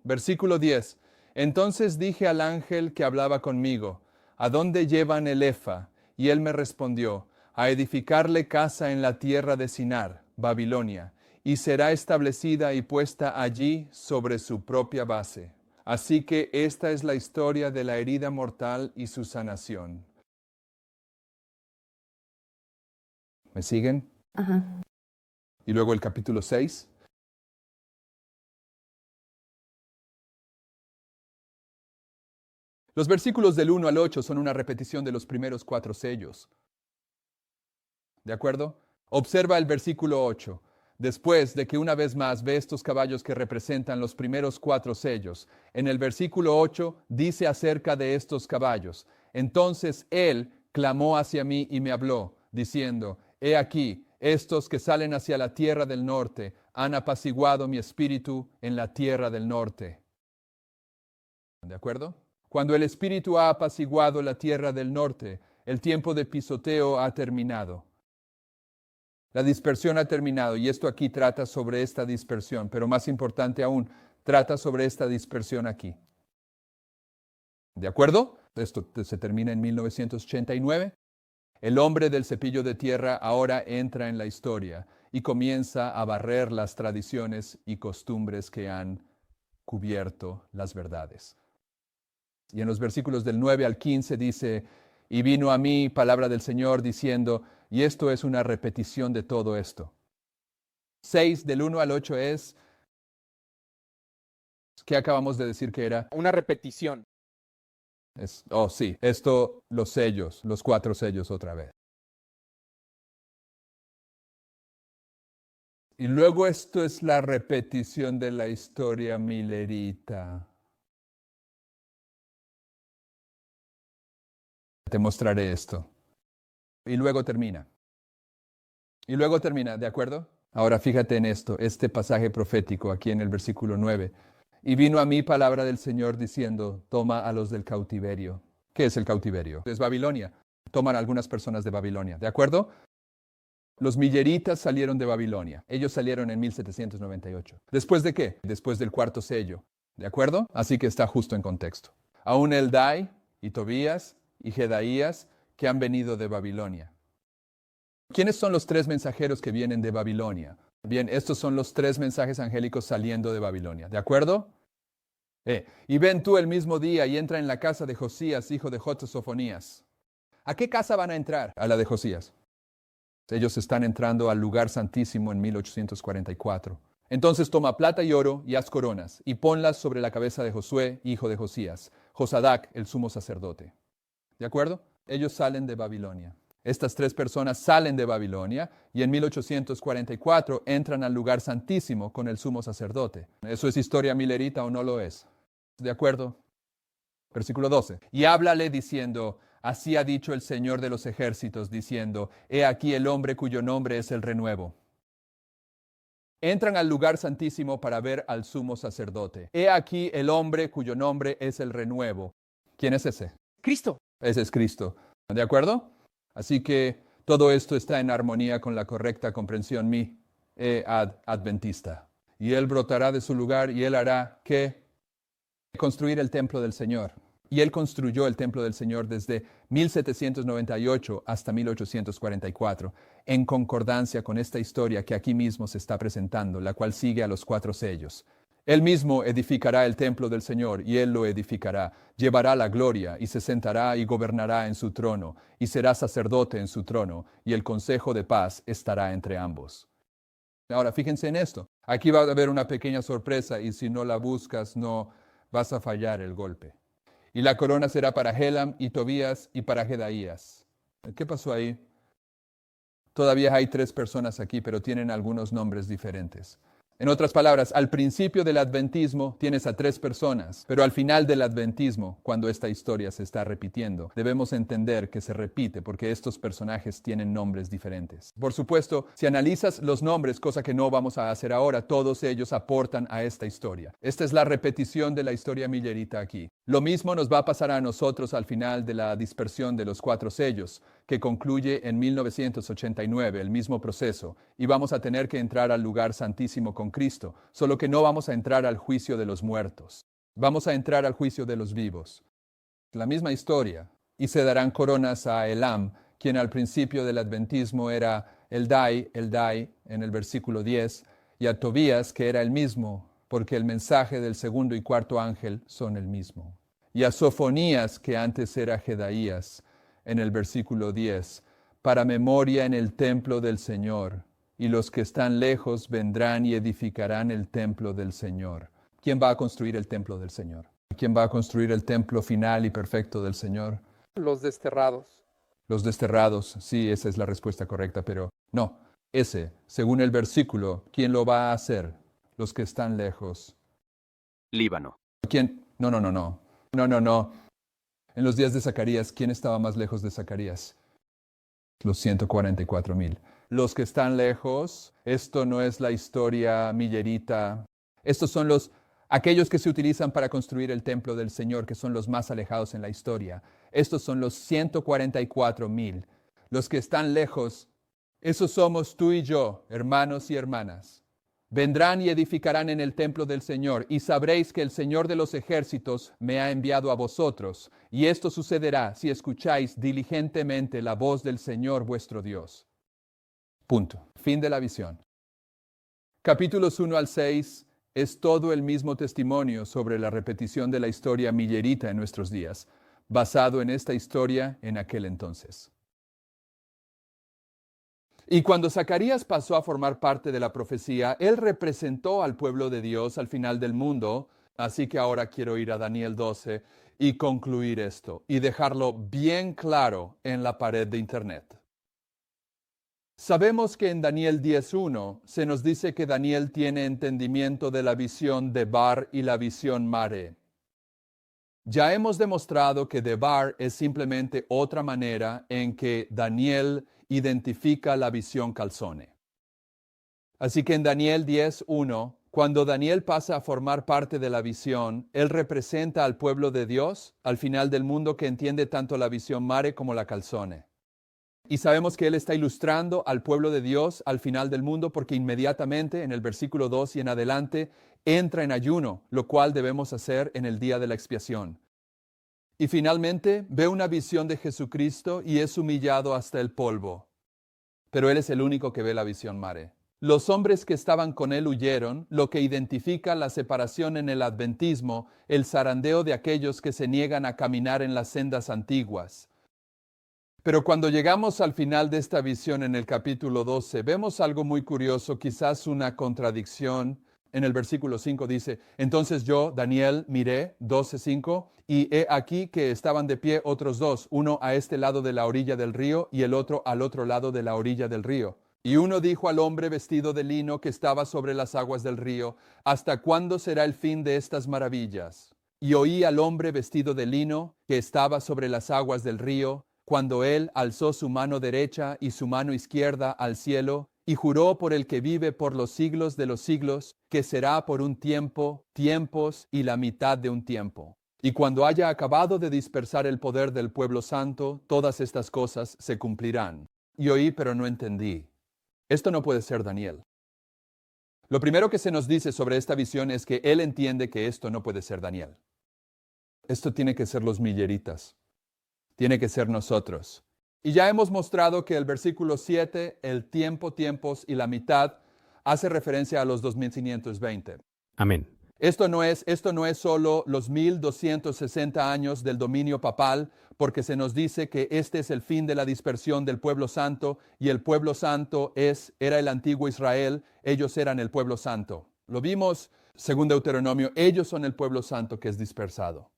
Versículo 10. Entonces dije al ángel que hablaba conmigo, ¿a dónde llevan el efa? Y él me respondió, a edificarle casa en la tierra de Sinar, Babilonia, y será establecida y puesta allí sobre su propia base. Así que esta es la historia de la herida mortal y su sanación. ¿Me siguen? Ajá. Y luego el capítulo 6. Los versículos del 1 al 8 son una repetición de los primeros 4 sellos. ¿De acuerdo? Observa el versículo 8. Después de que una vez más ve estos caballos que representan los primeros 4 sellos, en el versículo 8 dice acerca de estos caballos. Entonces él clamó hacia mí y me habló, diciendo, he aquí, estos que salen hacia la tierra del norte han apaciguado mi espíritu en la tierra del norte. ¿De acuerdo? Cuando el Espíritu ha apaciguado la tierra del norte, el tiempo de pisoteo ha terminado. La dispersión ha terminado y esto aquí trata sobre esta dispersión, pero más importante aún, trata sobre esta dispersión aquí. ¿De acuerdo? Esto se termina en 1989. El hombre del cepillo de tierra ahora entra en la historia y comienza a barrer las tradiciones y costumbres que han cubierto las verdades. Y en los versículos del 9 al 15 dice, y vino a mí palabra del Señor diciendo, y esto es una repetición de todo esto. 6 del 1 al 8 es, ¿qué acabamos de decir que era? Una repetición. Sí, esto, los sellos, los 4 sellos otra vez. Y luego esto es la repetición de la historia milerita. Te mostraré esto. Y luego termina. ¿De acuerdo? Ahora fíjate en esto, este pasaje profético aquí en el versículo 9. Y vino a mí palabra del Señor diciendo, toma a los del cautiverio. ¿Qué es el cautiverio? Es Babilonia. Toman a algunas personas de Babilonia, ¿de acuerdo? Los milleritas salieron de Babilonia. Ellos salieron en 1798. ¿Después de qué? Después del 4 sello. ¿De acuerdo? Así que está justo en contexto. Aún Eldai y Tobías y Jedaías que han venido de Babilonia. ¿Quiénes son los tres mensajeros que vienen de Babilonia? Bien, estos son los tres mensajes angélicos saliendo de Babilonia. ¿De acuerdo? Y ven tú el mismo día y entra en la casa de Josías, hijo de Sofonías. ¿A qué casa van a entrar? A la de Josías. Ellos están entrando al lugar santísimo en 1844. Entonces toma plata y oro y haz coronas y ponlas sobre la cabeza de Josué, hijo de Josías, Josadac, el sumo sacerdote. ¿De acuerdo? Ellos salen de Babilonia. Estas tres personas salen de Babilonia y en 1844 entran al lugar santísimo con el sumo sacerdote. ¿Eso es historia milerita o no lo es? ¿De acuerdo? Versículo 12. Y háblale diciendo, así ha dicho el Señor de los ejércitos, diciendo, he aquí el hombre cuyo nombre es el renuevo. Entran al lugar santísimo para ver al sumo sacerdote. He aquí el hombre cuyo nombre es el renuevo. ¿Quién es ese? Cristo. Ese es Cristo. ¿De acuerdo? Así que todo esto está en armonía con la correcta comprensión adventista. Y él brotará de su lugar y él hará ¿qué? Construir el templo del Señor. Y él construyó el templo del Señor desde 1798 hasta 1844, en concordancia con esta historia que aquí mismo se está presentando, la cual sigue a los 4 sellos. Él mismo edificará el templo del Señor, y él lo edificará. Llevará la gloria, y se sentará y gobernará en su trono, y será sacerdote en su trono, y el consejo de paz estará entre ambos. Ahora, fíjense en esto. Aquí va a haber una pequeña sorpresa, y si no la buscas, no vas a fallar el golpe. Y la corona será para Helam y Tobías y para Jedaías. ¿Qué pasó ahí? Todavía hay 3 personas aquí, pero tienen algunos nombres diferentes. En otras palabras, al principio del adventismo tienes a 3 personas, pero al final del adventismo, cuando esta historia se está repitiendo, debemos entender que se repite porque estos personajes tienen nombres diferentes. Por supuesto, si analizas los nombres, cosa que no vamos a hacer ahora, todos ellos aportan a esta historia. Esta es la repetición de la historia millerita aquí. Lo mismo nos va a pasar a nosotros al final de la dispersión de los 4 sellos, que concluye en 1989, el mismo proceso, y vamos a tener que entrar al lugar santísimo con Cristo, solo que no vamos a entrar al juicio de los muertos. Vamos a entrar al juicio de los vivos. La misma historia. Y se darán coronas a Elam, quien al principio del adventismo era Eldai en el versículo 10, y a Tobías, que era el mismo, porque el mensaje del segundo y cuarto ángel son el mismo. Y a Sofonías, que antes era Jedaías, en el versículo 10, para memoria en el templo del Señor, y los que están lejos vendrán y edificarán el templo del Señor. ¿Quién va a construir el templo del Señor? ¿Quién va a construir el templo final y perfecto del Señor? Los desterrados. Los desterrados, sí, esa es la respuesta correcta, pero no, ese, según el versículo, ¿quién lo va a hacer? Los que están lejos. Líbano. ¿Quién? No. En los días de Zacarías, ¿quién estaba más lejos de Zacarías? Los 144,000. Los que están lejos, esto no es la historia millerita. Estos son aquellos que se utilizan para construir el templo del Señor, que son los más alejados en la historia. Estos son los 144,000. Los que están lejos, esos somos tú y yo, hermanos y hermanas. Vendrán y edificarán en el templo del Señor, y sabréis que el Señor de los ejércitos me ha enviado a vosotros, y esto sucederá si escucháis diligentemente la voz del Señor vuestro Dios. Punto. Fin de la visión. Capítulos 1 al 6 es todo el mismo testimonio sobre la repetición de la historia millerita en nuestros días, basado en esta historia en aquel entonces. Y cuando Zacarías pasó a formar parte de la profecía, él representó al pueblo de Dios al final del mundo. Así que ahora quiero ir a Daniel 12 y concluir esto y dejarlo bien claro en la pared de internet. Sabemos que en Daniel 10:1 se nos dice que Daniel tiene entendimiento de la visión Debar y la visión Mare. Ya hemos demostrado que Debar es simplemente otra manera en que Daniel identifica la visión calzone. Así que en Daniel 10:1, cuando Daniel pasa a formar parte de la visión, él representa al pueblo de Dios al final del mundo que entiende tanto la visión Mare como la calzone. Y sabemos que él está ilustrando al pueblo de Dios al final del mundo porque inmediatamente en el versículo 2 y en adelante, entra en ayuno, lo cual debemos hacer en el día de la expiación. Y finalmente ve una visión de Jesucristo y es humillado hasta el polvo. Pero él es el único que ve la visión mare. Los hombres que estaban con él huyeron, lo que identifica la separación en el adventismo, el zarandeo de aquellos que se niegan a caminar en las sendas antiguas. Pero cuando llegamos al final de esta visión en el capítulo 12, vemos algo muy curioso, quizás una contradicción. En el versículo 5 dice, entonces yo, Daniel, miré, 12:5, y he aquí que estaban de pie otros dos, uno a este lado de la orilla del río y el otro al otro lado de la orilla del río. Y uno dijo al hombre vestido de lino que estaba sobre las aguas del río, ¿hasta cuándo será el fin de estas maravillas? Y oí al hombre vestido de lino que estaba sobre las aguas del río, cuando él alzó su mano derecha y su mano izquierda al cielo, y juró por el que vive por los siglos de los siglos, que será por un tiempo, tiempos y la mitad de un tiempo. Y cuando haya acabado de dispersar el poder del pueblo santo, todas estas cosas se cumplirán. Y oí, pero no entendí. Esto no puede ser Daniel. Lo primero que se nos dice sobre esta visión es que él entiende que esto no puede ser Daniel. Esto tiene que ser los milleritas. Tiene que ser nosotros. Y ya hemos mostrado que el versículo 7, el tiempo, tiempos y la mitad, hace referencia a los 2520. Amén. Esto no es solo los 1260 años del dominio papal, porque se nos dice que este es el fin de la dispersión del pueblo santo, y el pueblo santo era el antiguo Israel, ellos eran el pueblo santo. Lo vimos según Deuteronomio, ellos son el pueblo santo que es dispersado.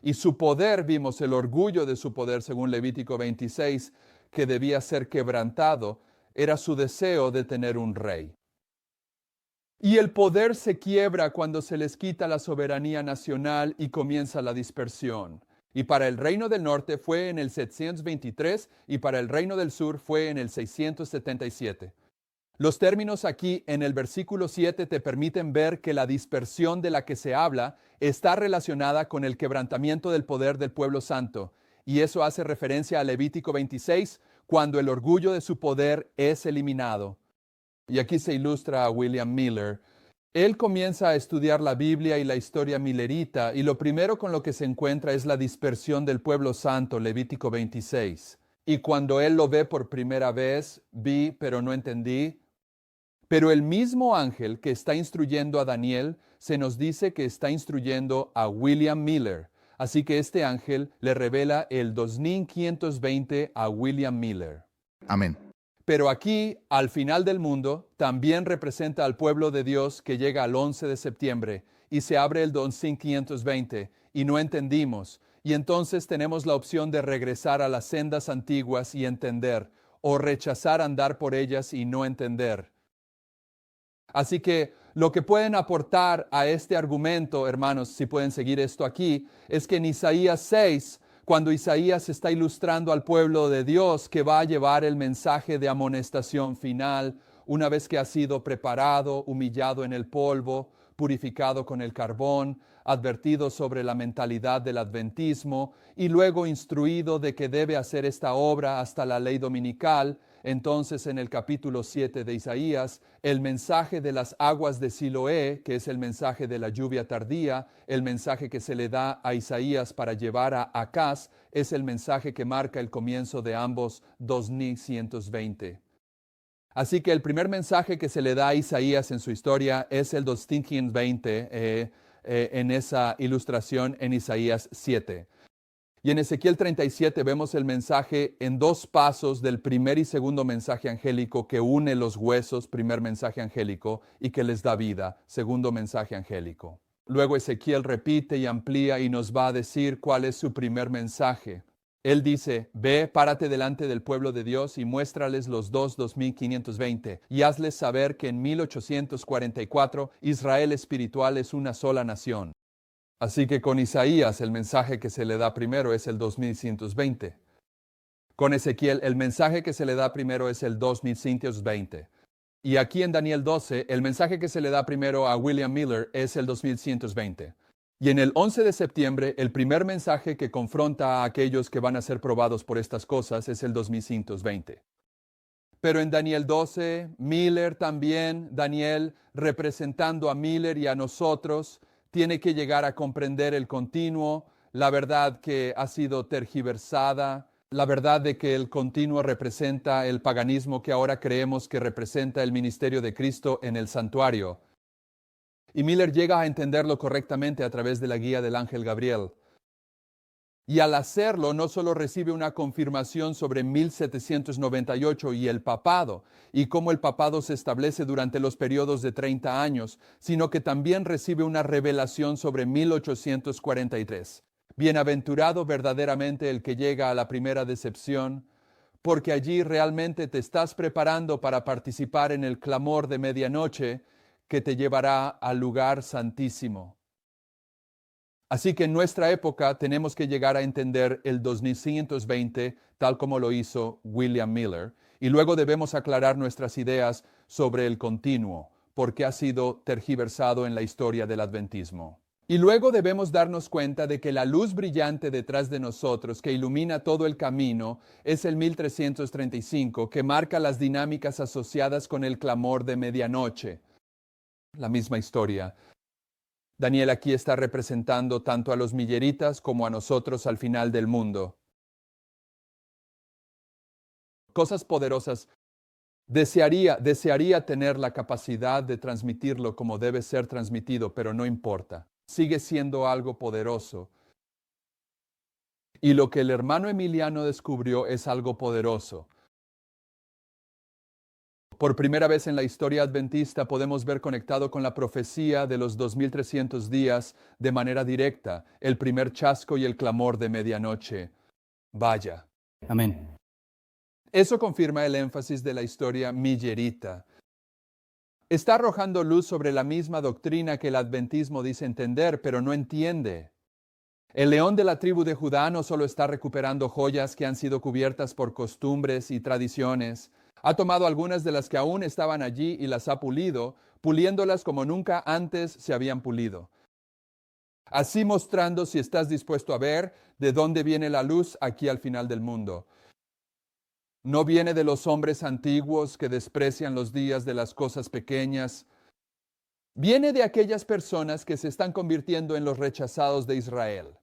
Y su poder, vimos el orgullo de su poder, según Levítico 26, que debía ser quebrantado, era su deseo de tener un rey. Y el poder se quiebra cuando se les quita la soberanía nacional y comienza la dispersión. Y para el reino del norte fue en el 723 y para el reino del sur fue en el 677. Los términos aquí en el versículo 7 te permiten ver que la dispersión de la que se habla está relacionada con el quebrantamiento del poder del pueblo santo. Y eso hace referencia a Levítico 26, cuando el orgullo de su poder es eliminado. Y aquí se ilustra a William Miller. Él comienza a estudiar la Biblia y la historia millerita, y lo primero con lo que se encuentra es la dispersión del pueblo santo, Levítico 26. Y cuando él lo ve por primera vez, vi, pero no entendí. Pero el mismo ángel que está instruyendo a Daniel, se nos dice que está instruyendo a William Miller. Así que este ángel le revela el 2520 a William Miller. Amén. Pero aquí, al final del mundo, también representa al pueblo de Dios que llega al 11 de septiembre y se abre el 2520 y no entendimos. Y entonces tenemos la opción de regresar a las sendas antiguas y entender, o rechazar andar por ellas y no entender. Así que lo que pueden aportar a este argumento, hermanos, si pueden seguir esto aquí, es que en Isaías 6, cuando Isaías está ilustrando al pueblo de Dios que va a llevar el mensaje de amonestación final, una vez que ha sido preparado, humillado en el polvo, purificado con el carbón, advertido sobre la mentalidad del adventismo y luego instruido de que debe hacer esta obra hasta la ley dominical, entonces en el capítulo 7 de Isaías, el mensaje de las aguas de Siloé, que es el mensaje de la lluvia tardía, el mensaje que se le da a Isaías para llevar a Acaz, es el mensaje que marca el comienzo de ambos 2120. Así que el primer mensaje que se le da a Isaías en su historia es el 2520 en esa ilustración en Isaías 7. Y en Ezequiel 37 vemos el mensaje en dos pasos del primer y segundo mensaje angélico que une los huesos, primer mensaje angélico, y que les da vida, segundo mensaje angélico. Luego Ezequiel repite y amplía y nos va a decir cuál es su primer mensaje. Él dice, ve, párate delante del pueblo de Dios y muéstrales los 2520 y hazles saber que en 1844 Israel espiritual es una sola nación. Así que con Isaías el mensaje que se le da primero es el 2120. Con Ezequiel el mensaje que se le da primero es el 2120. Y aquí en Daniel 12 el mensaje que se le da primero a William Miller es el 2120. Y en el 11 de septiembre el primer mensaje que confronta a aquellos que van a ser probados por estas cosas es el 2120. Pero en Daniel 12, Miller también, Daniel representando a Miller y a nosotros, tiene que llegar a comprender el continuo, la verdad que ha sido tergiversada, la verdad de que el continuo representa el paganismo que ahora creemos que representa el ministerio de Cristo en el santuario. Y Miller llega a entenderlo correctamente a través de la guía del ángel Gabriel. Y al hacerlo, no solo recibe una confirmación sobre 1798 y el papado, y cómo el papado se establece durante los periodos de 30 años, sino que también recibe una revelación sobre 1843. Bienaventurado verdaderamente el que llega a la primera decepción, porque allí realmente te estás preparando para participar en el clamor de medianoche que te llevará al lugar santísimo. Así que en nuestra época tenemos que llegar a entender el 2520 tal como lo hizo William Miller, y luego debemos aclarar nuestras ideas sobre el continuo, porque ha sido tergiversado en la historia del adventismo. Y luego debemos darnos cuenta de que la luz brillante detrás de nosotros que ilumina todo el camino es el 1335, que marca las dinámicas asociadas con el clamor de medianoche. La misma historia. Daniel aquí está representando tanto a los milleritas como a nosotros al final del mundo. Cosas poderosas. Desearía tener la capacidad de transmitirlo como debe ser transmitido, pero no importa. Sigue siendo algo poderoso. Y lo que el hermano Emiliano descubrió es algo poderoso. Por primera vez en la historia adventista podemos ver conectado con la profecía de los 2300 días de manera directa, el primer chasco y el clamor de medianoche. Vaya. Amén. Eso confirma el énfasis de la historia millerita. Está arrojando luz sobre la misma doctrina que el adventismo dice entender, pero no entiende. El león de la tribu de Judá no solo está recuperando joyas que han sido cubiertas por costumbres y tradiciones, ha tomado algunas de las que aún estaban allí y las ha pulido, puliéndolas como nunca antes se habían pulido. Así mostrando, si estás dispuesto a ver, de dónde viene la luz aquí al final del mundo. No viene de los hombres antiguos que desprecian los días de las cosas pequeñas. Viene de aquellas personas que se están convirtiendo en los rechazados de Israel.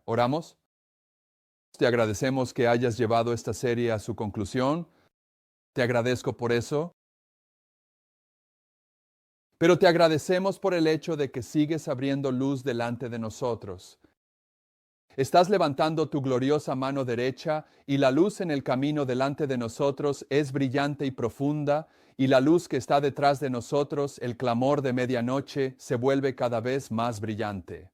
¿Oramos? Te agradecemos que hayas llevado esta serie a su conclusión. Te agradezco por eso. Pero te agradecemos por el hecho de que sigues abriendo luz delante de nosotros. Estás levantando tu gloriosa mano derecha y la luz en el camino delante de nosotros es brillante y profunda, y la luz que está detrás de nosotros, el clamor de medianoche, se vuelve cada vez más brillante.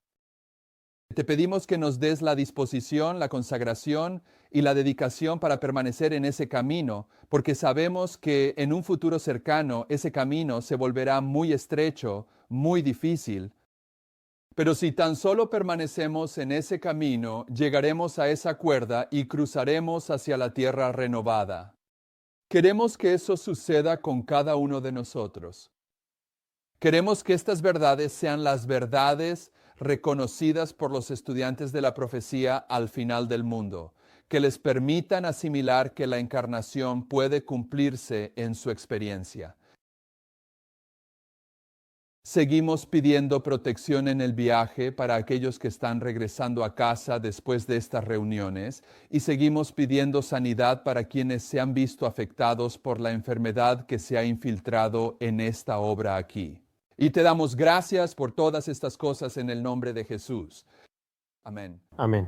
Te pedimos que nos des la disposición, la consagración y la dedicación para permanecer en ese camino, porque sabemos que en un futuro cercano ese camino se volverá muy estrecho, muy difícil. Pero si tan solo permanecemos en ese camino, llegaremos a esa cuerda y cruzaremos hacia la tierra renovada. Queremos que eso suceda con cada uno de nosotros. Queremos que estas verdades sean las verdades reconocidas por los estudiantes de la profecía al final del mundo, que les permitan asimilar que la encarnación puede cumplirse en su experiencia. Seguimos pidiendo protección en el viaje para aquellos que están regresando a casa después de estas reuniones y seguimos pidiendo sanidad para quienes se han visto afectados por la enfermedad que se ha infiltrado en esta obra aquí. Y te damos gracias por todas estas cosas en el nombre de Jesús. Amén. Amén.